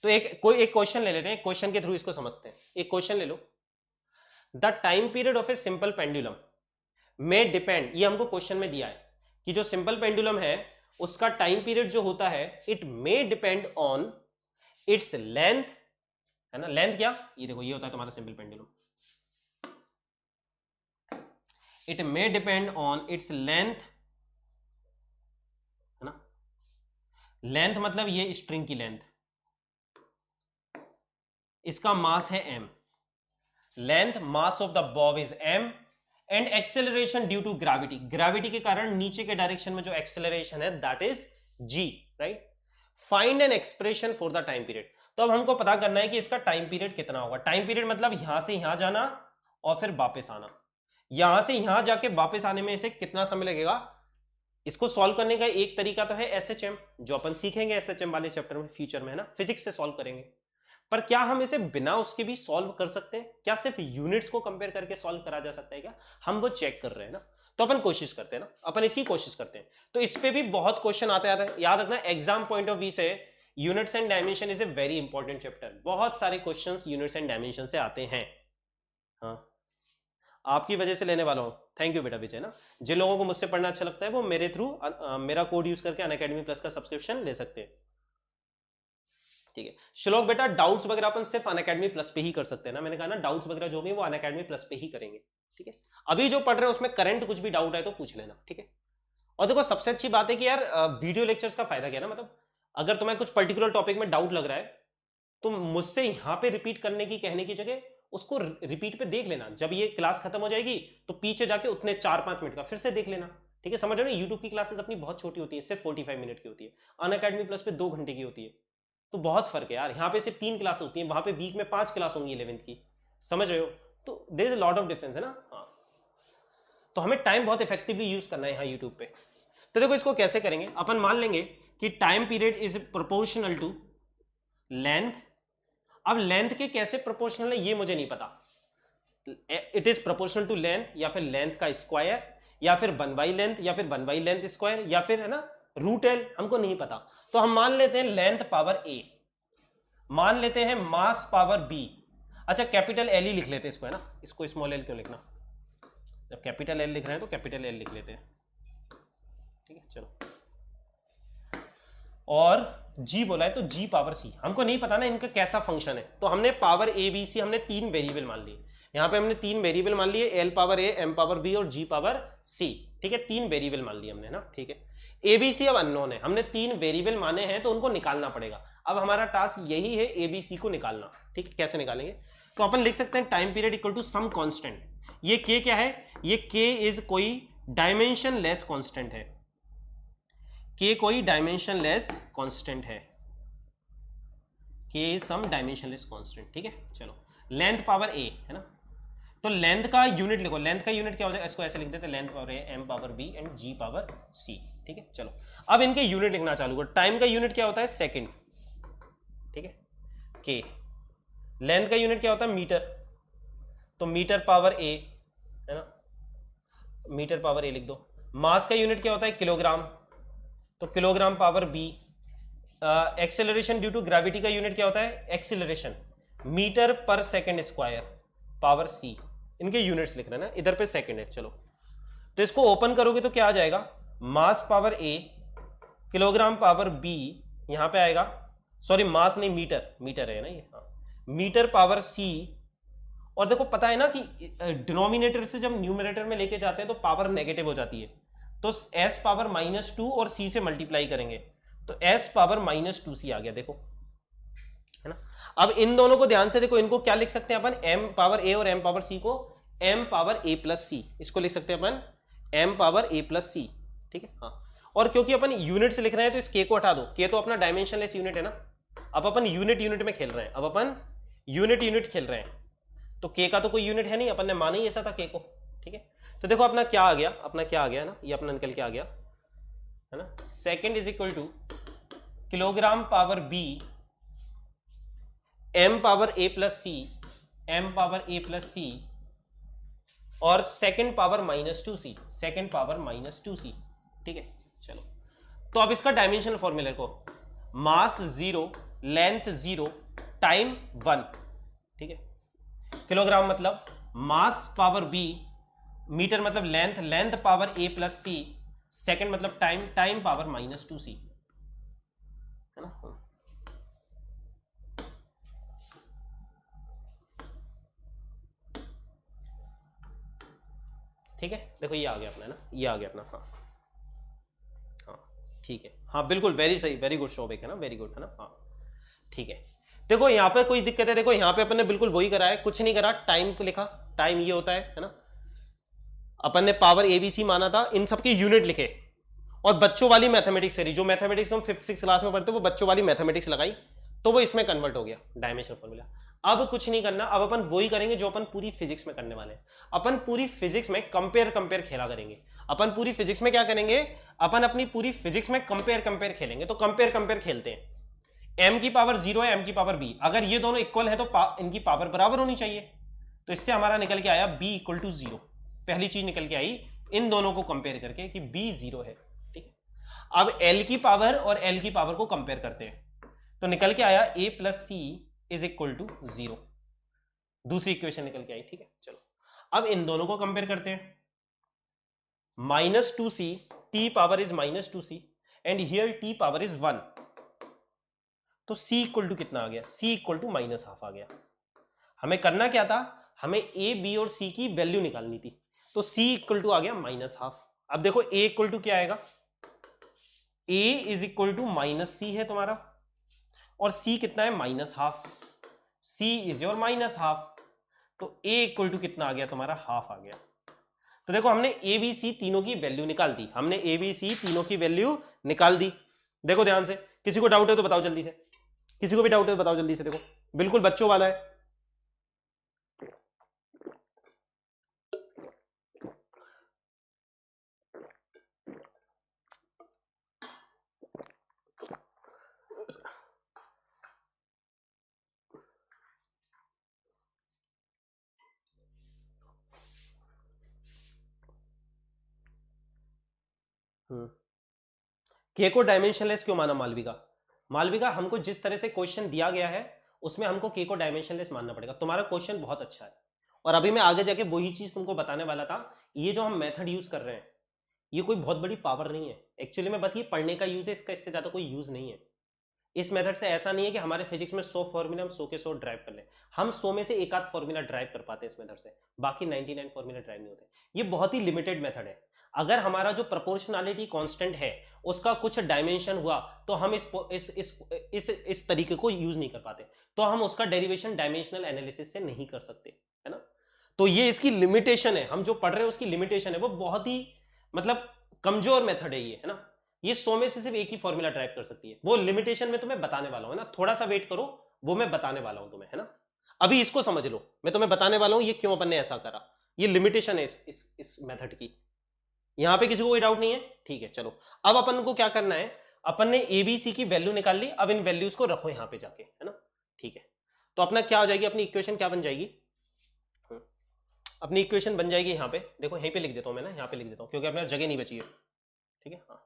S1: तो एक क्वेश्चन ले लेते हैं, क्वेश्चन के थ्रू इसको समझते हैं। एक क्वेश्चन ले लो, the time period of a simple pendulum में डिपेंड, ये हमको क्वेश्चन में दिया है कि जो सिंपल पेंडुलम है उसका टाइम पीरियड जो होता है, it may depend on its length, है ना? लेंथ क्या, ये देखो ये होता है तुम्हारा simple pendulum, it may depend on its length, है ना? लेंथ मतलब ये स्ट्रिंग की लेंथ, इसका मास है m, length mass of the bob is m, and acceleration due to gravity, gravity के कारण नीचे के डायरेक्शन में जो एक्सेलरेशन है दैट इज g, राइट? Find an expression for the time period. तो अब हमको पता करना है कि इसका टाइम पीरियड कितना होगा। टाइम पीरियड मतलब यहां से यहां जाना और फिर वापस आना, यहां से यहां जाके वापस आने में इसे कितना समय लगेगा। इसको सॉल्व करने का एक तरीका तो है एसएचएम, जो अपन सीखेंगे एसएचएम वाले चैप्टर में फ्यूचर में, है ना, फिजिक्स से सॉल्व करेंगे। पर क्या हम इसे बिना उसके भी सॉल्व कर सकते हैं? क्या सिर्फ यूनिट्स को कंपेयर करके सॉल्व करा जा सकता है क्या? हम वो चेक कर रहे हैं ना, तो अपन कोशिश करते हैं ना, अपन इसकी कोशिश करते हैं। तो इस पे भी बहुत क्वेश्चन आते हैं, याद रखना एग्जाम पॉइंट ऑफ व्यू से units and dimension is a very important chapter. बहुत सारे क्वेश्चंस यूनिट्स एंड डायमेंशन से आते हैं। हाँ, आपकी वजह से लेने वाला हूं, थैंक यू बेटा विजय ना। जिन लोगों को मुझसे पढ़ना अच्छा लगता है वो मेरे थ्रू मेरा कोड यूज करके अनअकैडमी प्लस का सब्सक्रिप्शन ले सकते हैं, ठीक है। श्लोक बेटा डाउट्स वगैरह अपन सिर्फ अनअकैडमी प्लस पे ही कर सकते हैं ना, मैंने कहा ना डाउट्स वगैरह जो भी वो अनअकैडमी प्लस पे ही करेंगे, ठीक है। अभी जो पढ़ रहे हैं उसमें करंट कुछ भी डाउट है तो पूछ लेना, ठीक है। और देखो सबसे अच्छी बात है कि यार वीडियो लेक्चर्स का फायदा क्या है ना, मतलब अगर तुम्हें कुछ पर्टिकुलर टॉपिक में डाउट लग रहा है तो मुझसे यहाँ पे रिपीट करने की कहने की जगह उसको रिपीट पे देख लेना। जब ये क्लास खत्म हो जाएगी तो पीछे जाके उतने 4-5 मिनट का फिर से देख लेना, ठीक है। समझ रहे हो, यूट्यूब की क्लासेस अपनी बहुत छोटी होती है, सिर्फ 45 मिनट की होती है, अनअकैडमी प्लस पे 2 घंटे की होती है, तो बहुत फर्क है यार। यहाँ पे सिर्फ 3 क्लास होती है, वहां पे वीक में 5 क्लास होंगी 11th की, समझ रहे हो, तो there is a lot of difference है ना। हाँ, तो हमें टाइम बहुत इफेक्टिवली यूज करना है यहाँ यूट्यूब पे। तो देखो इसको कैसे करेंगे, अपन मान लेंगे कि time period is proportional to length. अब लेंथ के कैसे प्रोपोर्शनल है ये मुझे नहीं पता, it is proportional to length या फिर लेंथ का स्क्वायर या फिर 1/, लेंथ या फिर 1/, लेंथ स्क्वायर या फिर है ना रूट एल, हमको नहीं पता। तो हम मान लेते हैं लेंथ पावर ए, मान लेते हैं मास पावर बी। अच्छा कैपिटल एल ही लिख लेते हैं इसको, है ना, इसको स्मॉल एल क्यों लिखना, जब कैपिटल एल लिख रहे हैं तो कैपिटल एल लिख लेते हैं, ठीक है। चलो, और g बोला है तो g पावर c, हमको नहीं पता ना इनका कैसा फंक्शन है, तो हमने पावर a b c हमने 3 वेरिएबल मान लिए। यहाँ पे हमने 3 वेरिएबल मान लिए, l power a, m power b और g पावर c, ठीक है। 3 वेरिएबल मान लिए हमने ना, ठीक है। a b c अब अननोन है, हमने 3 वेरिएबल माने हैं तो उनको निकालना पड़ेगा। अब हमारा टास्क यही है a b c को निकालना, ठीक है। कैसे निकालेंगे, तो अपन लिख सकते हैं time period equal to some constant. ये k क्या है, ये k इज कोई डायमेंशन लेस कांस्टेंट है, k कोई डायमेंशन लेस कांस्टेंट है, k is some dimensionless constant, ठीक है। चलो, लेंथ पावर a है ना, तो लेंथ का यूनिट लिखो, लेंथ का यूनिट क्या हो जाएगा, इसको ऐसे लिख देते हैं length power a, m power b and g power c, ठीक है। चलो अब इनके यूनिट लिखना चालू करो। टाइम का यूनिट क्या होता है, सेकंड, ठीक है। k लेंथ का यूनिट क्या होता है, मीटर, तो मीटर पावर a है ना, मीटर पावर a लिख दो। मास का यूनिट क्या होता है, किलोग्राम, तो kilogram power b। Acceleration due to gravity का यूनिट क्या होता है, acceleration, meter per second square power c। इनके यूनिट्स लिख रहे हैं ना, इधर पे सेकंड है। चलो तो इसको ओपन करोगे तो क्या आ जाएगा, mass power a, kilogram power b, यहां पे आएगा, सॉरी मास नहीं मीटर, मीटर है ना ये, हाँ, मीटर पावर c। और देखो पता है ना कि डिनोमिनेटर से जब न्यूमरेटर में लेके जाते हैं तो पावर नेगेटिव हो जाती है, तो s पावर -2 और c से मल्टीप्लाई करेंगे तो s पावर -2c आ गया, देखो है ना। अब इन दोनों को ध्यान से देखो, इनको क्या लिख सकते हैं अपन, m पावर a और m पावर c को m power a plus c, इसको लिख सकते हैं अपन m power a plus c, ठीक है। हाँ, और क्योंकि अपन यूनिट से लिख रहे हैं तो इस k को हटा दो, k तो अपना डायमेंशनलेस यूनिट है ना। अब अपन यूनिट में खेल रहे हैं, अब अपन यूनिट खेल रहे हैं, तो k का तो कोई यूनिट है नहीं, अपन ने माना ही ऐसा था k को, ठीक है। तो देखो अपना क्या आ गया, अपना क्या आ गया ना, ये अपना निकल के आ गया है ना, second is equal to kilogram power b, m power a plus c, m power a plus c और second power -2c, second power -2c, ठीक है। चलो तो अब इसका डायमेंशनल फॉर्मूला को, मास 0, लेंथ 0, टाइम 1, ठीक है। किलोग्राम मतलब मास पावर b, मीटर मतलब length, length power a plus c, second मतलब टाइम, टाइम पावर -2c, है ना। ठीक है, देखो ये आ गया अपना, है ना, ये आ गया अपना। हाँ हाँ ठीक है, हाँ बिल्कुल, वेरी सही, वेरी गुड शोभिक, है ना, वेरी गुड, है ना। हाँ ठीक है, देखो यहाँ पे कोई दिक्कत है, देखो यहाँ पे अपन ने बिल्कुल वही करा है, कुछ नहीं करा, टाइम को लिखा, टाइम ये होता है ना। अपन ने पावर एबीसी माना था, इन सबके यूनिट लिखे और बच्चों वाली मैथमेटिक्स सीरीज, जो मैथमेटिक्स हम 5th 6th क्लास में पढ़ते हैं वो बच्चों वाली मैथमेटिक्स लगाई, तो वो इसमें कन्वर्ट हो गया डायमेंशनल फॉर्मूला। अब कुछ नहीं करना, अब अपन वही करेंगे जो अपन पूरी फिजिक्स में करने वाले हैं। अपन पूरी फिजिक्स में कंपेयर खेला करेंगे। अपन पूरी फिजिक्स में क्या करेंगे, अपन अपनी पूरी फिजिक्स में कंपेयर खेलेंगे। तो कंपेयर खेलते हैं। m की पावर 0 है, m की पावर b, अगर ये दोनों इक्वल है तो इनकी पावर बराबर होनी चाहिए। तो इससे हमारा निकल के आया b इक्वल टू 0। पहली चीज निकल के आई इन दोनों को कंपेयर करके कि b 0 है। ठीक है, अब l की पावर और l की पावर को कंपेयर करते हैं, तो निकल के आया a plus c is equal to 0। दूसरी इक्वेशन निकल के आई। ठीक है, चलो अब इन दोनों को कंपेयर करते हैं। -2c, t power is -2c and here t power is 1। तो c इक्वल टू कितना आ गया, c इक्वल टू -12 आ गया। हमें करना क्या था, हमें a b और c की वैल्यू निकालनी थी। तो c इक्वल टू आ गया -12। अब देखो a इक्वल टू क्या आएगा, a is equal to -c है तुम्हारा, और c कितना है -12। c इज योर -12, तो a इक्वल टू कितना आ गया तुम्हारा, हाफ आ गया। तो देखो हमने a b c तीनों की वैल्यू निकाल दी, हमने a b c तीनों की वैल्यू निकाल दी। देखो ध्यान से, किसी को डाउट है तो बताओ जल्दी से, किसी को भी डाउट है तो बताओ जल्दी से। देखो बिल्कुल बच्चों वाला है। के को डायमेंशनलेस क्यों माना मालविका? मालविका, हमको जिस तरह से क्वेश्चन दिया गया है उसमें हमको के को डायमेंशनलेस मानना पड़ेगा। तुम्हारा क्वेश्चन बहुत अच्छा है और अभी मैं आगे जाके वही चीज तुमको बताने वाला था। ये जो हम मेथड यूज कर रहे हैं ये कोई बहुत बड़ी पावर नहीं है एक्चुअली में, बस ये पढ़ने का यूज है, इसका इससे ज्यादा कोई यूज नहीं है। इस मेथड से ऐसा नहीं है कि हमारे फिजिक्स में 100 फॉर्मूला हम 100 के 100 ड्राइव कर लें। हम 100 में से एक आध फॉर्मूला ड्राइव कर पाते हैं इस मेथड से, बाकी 99 फॉर्मूला ड्राइव नहीं होते। ये बहुत ही लिमिटेड मेथड है। अगर हमारा जो प्रोपोर्शनैलिटी कांस्टेंट है उसका कुछ डायमेंशन हुआ तो हम इस तरीके को यूज नहीं कर पाते, तो हम उसका डेरिवेशन डायमेंशनल एनालिसिस से नहीं कर सकते, है ना। तो ये इसकी लिमिटेशन है, हम जो पढ़ रहे हैं उसकी लिमिटेशन है, वो बहुत ही मतलब कमजोर मेथड है ये, है ना। ये 100 में से सिर्फ एक ही फॉर्मूला ड्राइव कर सकती है, वो लिमिटेशन में तुम्हें बताने वाला हूं ना, थोड़ा सा वेट करो, वो मैं बताने वाला हूं तुम्हें, है ना। अभी इसको समझ लो, मैं तुम्हें बताने वाला हूं ये क्यों अपन ने ऐसा करा, ये लिमिटेशन है इस मेथड की। यहां पे किसी को कोई डाउट नहीं है, ठीक है। चलो अब अपन को क्या करना है, अपन ने एबीसी की वैल्यू निकाल ली, अब इन वैल्यूज को रखो यहां पे जाके, है ना, ठीक है। तो अपना क्या हो जाएगी, अपनी इक्वेशन क्या बन जाएगी, अपनी इक्वेशन बन जाएगी यहां पे, देखो यहीं पे लिख देता हूं मैं ना, यहां पे लिख देता हूं क्योंकि अपने पास जगह नहीं बची है, ठीक है। हाँ,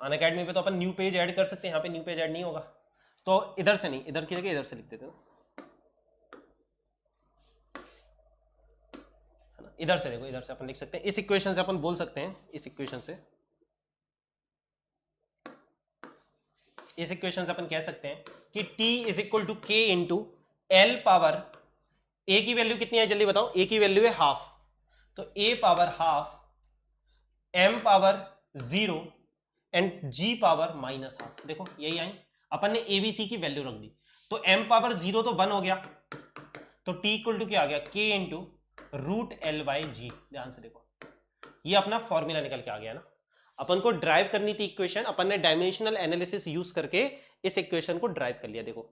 S1: अनअकैडमी पे तो अपन न्यू पेज ऐड कर सकते हैं, यहाँ पे न्यू पेज ऐड नहीं होगा, तो इधर से नहीं, इधर की जगह इधर से लिख देते हैं, है ना। इधर से देखो, इधर से अपन लिख सकते हैं, इस इक्वेशन से अपन बोल सकते हैं, इस इक्वेशन से अपन कह सकते हैं कि t इज इक्वल टू के इंटू एल पावर, a की वैल्यू कितनी है जल्दी बताओ, a की वैल्यू है हाफ, तो a power half, m power 0 and g power -half. देखो यही आई, अपन ने abc की वैल्यू रख दी, तो m पावर 0 तो 1 हो गया, तो t इक्वल टू क्या आ गया, k into root L by g. ध्यान से देखो ये अपना फॉर्मूला निकल के आ गया ना। अपन को ड्राइव करनी थी इक्वेशन, अपन ने डायमेंशनल एनालिसिस यूज करके इस इक्वेशन को ड्राइव कर लिया। देखो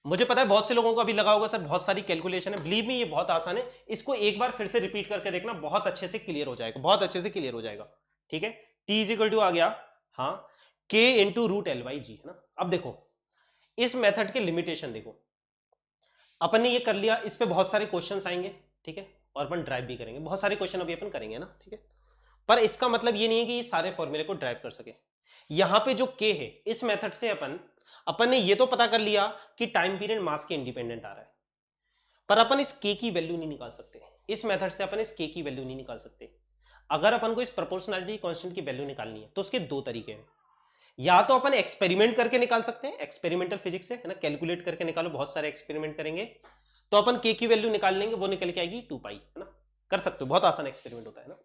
S1: मुझे पता है बहुत से लोगों को अभी लगा होगा सर बहुत सारी कैलकुलेशन है, बिलीव मी ये बहुत आसान है, इसको एक बार फिर से रिपीट करके देखना, बहुत अच्छे से क्लियर हो जाएगा, बहुत अच्छे से क्लियर हो जाएगा, ठीक है। t इज इक्वल टू आ गया, हाँ, k into root L by g, है ना। अब देखो इस मेथड के लिमिटेशन देखो, अपन ने ये कर लिया, इस पे बहुत सारे क्वेश्चंस आएंगे, ठीक है, और अपन ड्राइव भी करेंगे, बहुत सारे क्वेश्चन अभी अपन करेंगे ना, ठीक है। पर इसका मतलब ये नहीं है कि ये सारे फॉर्मूले को ड्राइव कर सके। यहां पे जो k है इस मेथड से अपन ने ये तो पता कर लिया कि टाइम पीरियड मास के इंडिपेंडेंट आ रहा है, पर अपन इस k की वैल्यू नहीं निकाल सकते, इस मेथड से अपन इस k की वैल्यू नहीं निकाल सकते। अगर अपन को इस प्रोपोर्शनैलिटी कांस्टेंट की वैल्यू निकालनी है तो उसके दो तरीके हैं, या तो अपन एक्सपेरिमेंट करके निकाल सकते हैं, एक्सपेरिमेंटल फिजिक्स से, है ना, कैलकुलेट करके निकालो, बहुत सारे एक्सपेरिमेंट करेंगे तो अपन k की वैल्यू निकाल लेंगे, वो निकल के आएगी 2 पाई, है ना, कर सकते हो, बहुत आसान एक्सपेरिमेंट होता है ना।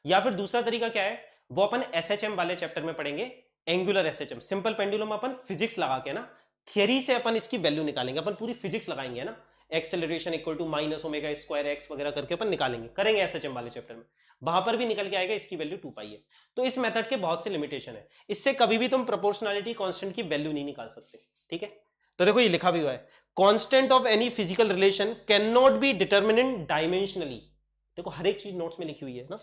S1: या फिर दूसरा तरीका क्या है, वो अपन एसएचएम वाले चैप्टर में पढ़ेंगे, एंगुलर एसएचएम, सिंपल पेंडुलम, अपन फिजिक्स लगा के ना थियरी से अपन इसकी वैल्यू निकालेंगे, अपन पूरी फिजिक्स लगाएंगे ना, acceleration equal to minus omega square x वगैरह करके अपन निकालेंगे, करेंगे एसएचएम वाले चैप्टर में, वहां पर भी निकल के आएगा इसकी वैल्यू 2 पाई है। तो इस मेथड के बहुत से लिमिटेशन है, इससे कभी भी तुम प्रोपोर्शनैलिटी कांस्टेंट की वैल्यू नहीं निकाल सकते, ठीक है, तो देखो ये लिखा भी हुआ है, constant of any physical relation can not B determinant dimensionally. देखो हर एक चीज नोट्स में लिखी हुई है ना,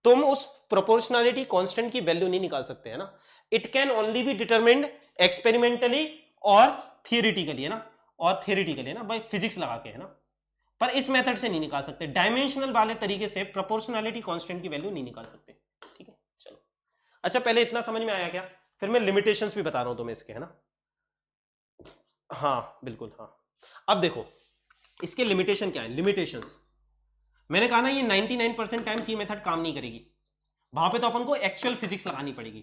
S1: तुम उस प्रोपोर्शनैलिटी कांस्टेंट की वैल्यू नहीं निकाल सकते है ना, it can only be determined experimentally और थियोरिटिकली, है ना, और थियोरिटिकली, है ना, भाई फिजिक्स लगा के, है ना, पर इस मेथड से नहीं निकाल सकते, डायमेंशनल वाले तरीके से प्रोपोर्शनैलिटी कांस्टेंट की वैल्यू नहीं निकाल सकते। ठीक है, चलो अच्छा, पहले इतना समझ में आया क्या, फिर मैं लिमिटेशंस भी बता रहा हूं तुम्हें इसके, है ना, हाँ बिल्कुल, हाँ। अब देखो इसके लिमिटेशन क्या है, लिमिटेशंस मैंने कहा ना, ये 99% टाइम्स ये मेथड काम नहीं करेगी, वहां पे तो अपन को एक्चुअल फिजिक्स लगानी पड़ेगी।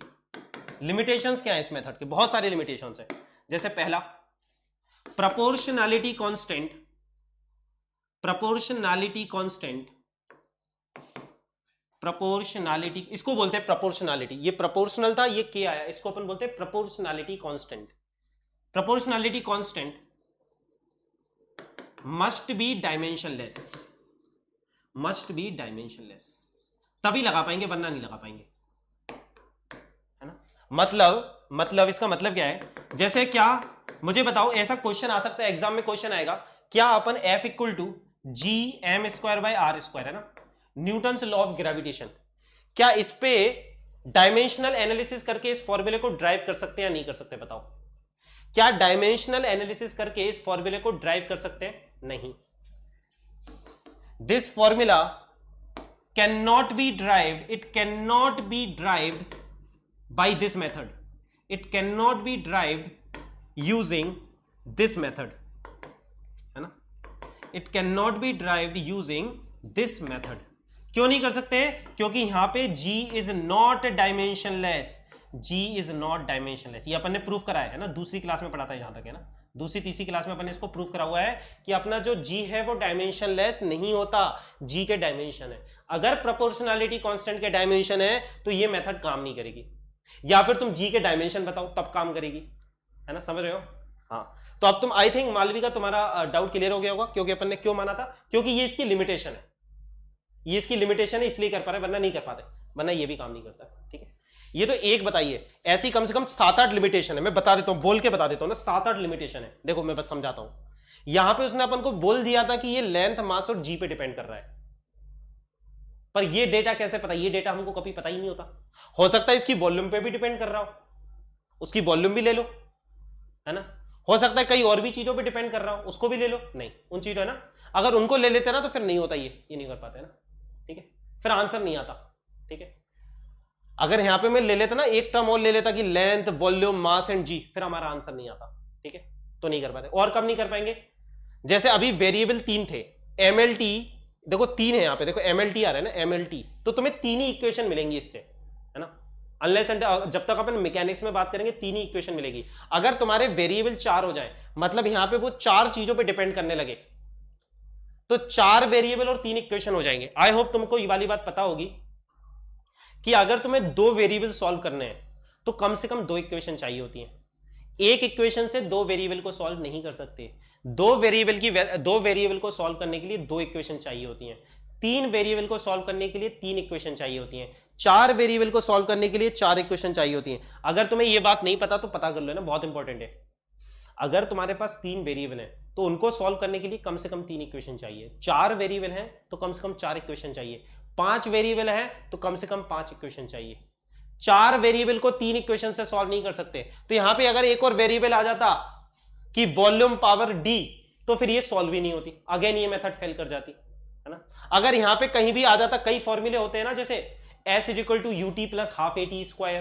S1: लिमिटेशंस क्या है इस मेथड के, बहुत सारे लिमिटेशंस है। जैसे पहला, proportionality constant, proportionality constant, proportionality इसको बोलते हैं प्रोपोर्शनैलिटी, ये प्रोपोर्शनल था, ये क्या आया, इसको अपन बोलते हैं proportionality constant. Proportionality constant must be dimensionless, must be dimensionless, तभी लगा पाएंगे वरना नहीं लगा पाएंगे, है ना। मतलब इसका मतलब क्या है, जैसे क्या मुझे बताओ, ऐसा क्वेश्चन आ सकता है एग्जाम में, क्वेश्चन आएगा क्या अपन F equal to G M square by r square, है ना, न्यूटन्स लॉ ऑफ ग्रेविटेशन, क्या इस पे डायमेंशनल एनालिसिस करके इस फॉर्मूले को ड्राइव कर सकते हैं या नहीं कर सकते, बताओ, क्या डायमेंशनल एनालिसिस करके इस फॉर्मूले को ड्राइव कर सकते हैं, नहीं। This formula can not be derived, it can not be derived by this method, it can not be derived using this method, है ना, it can not be derived using this method. क्यों नहीं कर सकते, क्योंकि यहां पे G is not dimensionless, G is not dimensionless, ये अपन ने प्रूफ कराया है ना, दूसरी क्लास में पढ़ा था जहां तक, है ना, दूसरी तीसरी क्लास में अपन ने इसको प्रूफ करा हुआ है कि अपना जो G है वो डायमेंशनलेस नहीं होता, G के डायमेंशन है। अगर प्रोपोर्शनैलिटी कांस्टेंट के डायमेंशन है तो ये मेथड काम नहीं करेगी, या फिर तुम G के डायमेंशन बताओ तब काम करेगी, है ना, समझ रहे हो। हाँ, तो अब तुम, आई थिंक मालवी का तुम्हारा डाउट क्लियर हो गया होगा, क्योंकि अपन ने क्यों माना था, क्योंकि ये इसकी लिमिटेशन है, ये इसकी लिमिटेशन है, इसलिए कर पा रहे, वरना नहीं कर पाते, वरना ये भी काम नहीं करता। ठीक है, ये तो एक बताइए, ऐसी कम से कम 7-8 लिमिटेशन है, मैं बता देता हूं, बोल के बता देता हूं ना, 7-8 लिमिटेशन है। देखो मैं बस समझाता हूं, यहां पे उसने अपन को बोल दिया था कि ये लेंथ, मास और जी पे डिपेंड कर रहा है, पर ये डेटा कैसे पता, ये डेटा हमको कभी पता ही नहीं होता, हो सकता है इसकी वॉल्यूम पे भी डिपेंड कर रहा हो, उसकी वॉल्यूम भी ले लो, है ना, हो सकता है कई और भी चीजों पे डिपेंड कर रहा हो, उसको भी ले लो, नहीं उन चीजों, है ना, अगर उनको ले लेते ना तो फिर नहीं होता, ये नहीं कर पाते ना, ठीक है, फिर आंसर नहीं आता। ठीक है, अगर यहां पे मैं ले लेता ना, एक टर्म और ले लेता कि लेंथ, वॉल्यूम, मास एंड जी, फिर हमारा आंसर नहीं आता। ठीक है, तो नहीं कर पाते। और कब नहीं कर पाएंगे, जैसे अभी वेरिएबल 3 थे, एमएलटी, देखो 3 है यहां पे, देखो एमएलटी आ रहा है ना, एमएलटी, तो तुम्हें 3 ही इक्वेशन मिलेंगी इससे, है ना, अनलेस एंड जब तक अपन मैकेनिक्स में बात करेंगे 3 ही इक्वेशन मिलेगी। अगर तुम्हारे वेरिएबल 4 हो जाए, मतलब यहां पे वो 4 चीजों पे डिपेंड करने लगे, तो 4 वेरिएबल और 3 इक्वेशन हो जाएंगे। आई होप तुमको ये वाली बात पता होगी कि अगर तुम्हें 2 वेरिएबल सॉल्व करने हैं तो कम से कम 2 इक्वेशन चाहिए होती हैं, एक इक्वेशन से 2 वेरिएबल को सॉल्व नहीं कर सकते, 2 वेरिएबल को सॉल्व करने के लिए 2 इक्वेशन चाहिए होती हैं, 3 वेरिएबल को सॉल्व करने के लिए 3 इक्वेशन चाहिए होती हैं, 4 वेरिएबल को सॉल्व करने के लिए 4 इक्वेशन चाहिए होती हैं। अगर तुम्हें यह बात नहीं पता तो पता कर लो ना, बहुत इंपॉर्टेंट है। अगर तुम्हारे पास 3 वेरिएबल हैं तो उनको सॉल्व करने के लिए कम से कम 3 इक्वेशन चाहिए, 4 वेरिएबल हैं तो कम से कम 4 इक्वेशन चाहिए, 5 वेरिएबल है तो कम से कम 5 इक्वेशन चाहिए। 4 वेरिएबल को 3 इक्वेशन से सॉल्व नहीं कर सकते, तो यहां पे अगर एक और वेरिएबल आ जाता कि वॉल्यूम पावर डी, तो फिर ये सॉल्व ही नहीं होती, अगेन ये मेथड फेल कर जाती, है ना। अगर यहां पे कहीं भी आ जाता, कई फॉर्मूले होते हैं ना, जैसे S is equal to ut plus half a t square,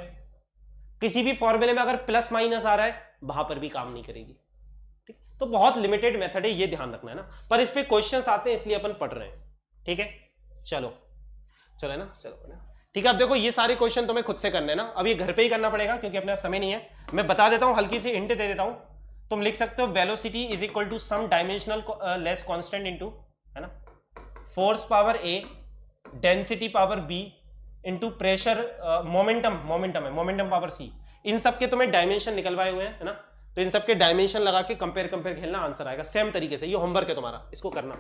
S1: किसी भी फॉर्मूले में अगर प्लस माइनस आ रहा है वहां पर भी काम नहीं करेगी। ठीक, तो बहुत लिमिटेड मेथड है, ये ध्यान रखना है ना, पर इस पे क्वेश्चंस आते हैं इसलिए अपन पढ़ रहे हैं। ठीक है, चलो है ना, चलो ना, ठीक है। अब देखो ये सारे क्वेश्चन तुम्हें खुद से करने हैं ना, अब ये घर पे ही करना पड़ेगा क्योंकि अपना समय नहीं है। मैं बता देता हूं, हल्की सी हिंट दे देता हूं, तुम लिख सकते हो velocity is equal to some dimensionless constant into, है ना, force power A, density power B into pressure, momentum है, मोमेंटम पावर सी, इन सब के तुम्हें डायमेंशन निकलवाए हुए हैं, है ना, तो इन सब के डायमेंशन लगा के कंपेयर खेलना, आंसर आएगा सेम तरीके से। ये होमवर्क है तुम्हारा, इसको करना।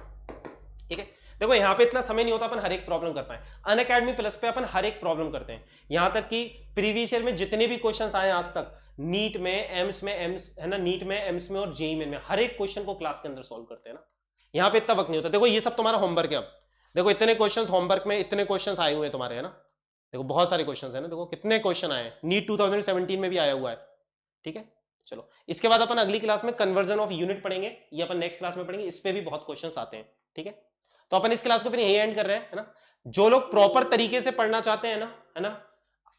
S1: ठीक है, देखो यहां पे इतना समय नहीं होता अपन हर एक प्रॉब्लम कर पाए, अनअकैडमी प्लस पे अपन हर एक प्रॉब्लम करते हैं, यहां तक कि प्रीवियस ईयर में जितने भी क्वेश्चंस आए आज तक नीट में, एम्स में, एम्स है ना, नीट में, एम्स में और जेईई में हर एक क्वेश्चन को क्लास के अंदर सॉल्व करते हैं ना, यहाँ पे इतना वक्त नहीं होता। देखो ये सब तुम्हारा होमवर्क है। अब देखो इतने क्वेश्चंस होमवर्क में, इतने क्वेश्चंस आए हुए हैं तुम्हारे, है ना, देखो बहुत सारे क्वेश्चंस है ना, देखो कितने क्वेश्चन आए हैं, नीट 2017 में भी आया हुआ है, ठीक है। चलो इसके बाद अपन अगली क्लास में कन्वर्जन ऑफ यूनिट पढ़ेंगे, ये अपन नेक्स्ट क्लास में पढ़ेंगे, इस पे भी बहुत क्वेश्चंस आते हैं, ठीक है। तो अपन इस क्लास को फिर यही एंड कर रहे हैं, है ना। जो लोग प्रॉपर तरीके से पढ़ना चाहते हैं ना, है ना,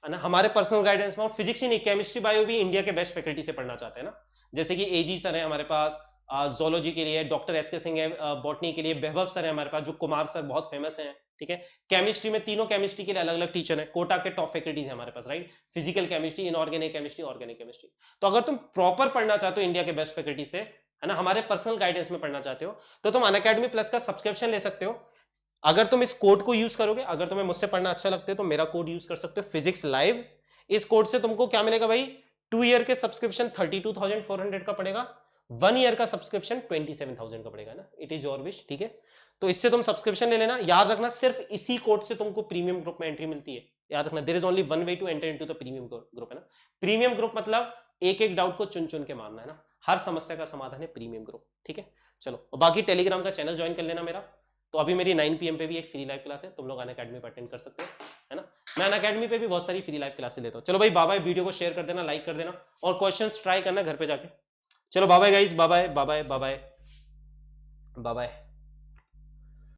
S1: है ना, हमारे पर्सनल गाइडेंस में, और फिजिक्स ही नहीं, केमिस्ट्री बायो भी इंडिया के बेस्ट फैकल्टी से पढ़ना चाहते हैं ना, जैसे कि एजी सर है हमारे पास, जोलॉजी के लिए डॉक्टर एस के सिंह है, बॉटनी के लिए वैभव सर है हमारे पास, जो कुमार सर बहुत फेमस हैं, ठीक है। केमिस्ट्री में तीनों केमिस्ट्री के लिए अलग अलग टीचर है, कोटा के टॉप फैकल्टीज है हमारे पास, right. Physical chemistry, inorganic chemistry, organic chemistry. तो अगर तुम प्रॉपर पढ़ना चाहते हो इंडिया के बेस्ट फैकल्टी से, है ना, हमारे पर्सनल गाइडेंस में पढ़ना चाहते हो, तो तुम अनअकैडमी प्लस का सब्सक्रिप्शन ले सकते हो। अगर तुम इस कोड को यूज करोगे, अगर तुम्हें मुझसे पढ़ना अच्छा लगता है तो मेरा कोड यूज कर सकते हो, फिजिक्स लाइव। इस कोड से तुमको क्या मिलेगा भाई, 2 ईयर के सब्सक्रिप्शन 32,400 का पड़ेगा, 1 ईयर का सब्सक्रिप्शन 27,000 का पड़ेगा ना, इट इज योर विश, ठीक है। तो इससे तुम सब्सक्रिप्शन ले लेना, याद रखना सिर्फ इसी कोड से तुमको प्रीमियम ग्रुप में एंट्री मिलती है, याद रखना, there is only one way to enter into the premium group, है ना। प्रीमियम ग्रुप मतलब एक एक डाउट को चुन चुन के मारना, है ना, हर समस्या का समाधान है प्रीमियम ग्रुप, ठीक है। चलो, और बाकी टेलीग्राम का चैनल ज्वाइन कर लेना मेरा। तो अभी मेरी 9 PM पे भी एक फ्री लाइव क्लास है, तुम लोग अनअकैडमी पर अटेंड कर सकते हो, है ना। मैं अनअकैडमी पे भी बहुत सारी फ्री लाइव क्लासेस लेता हूँ। चलो भाई बाय बाय, वीडियो को शेयर कर देना, लाइक कर देना, और क्वेश्चंस ट्राई करना घर पे जाके। चलो bye bye guys, bye bye, bye bye, bye bye, bye bye.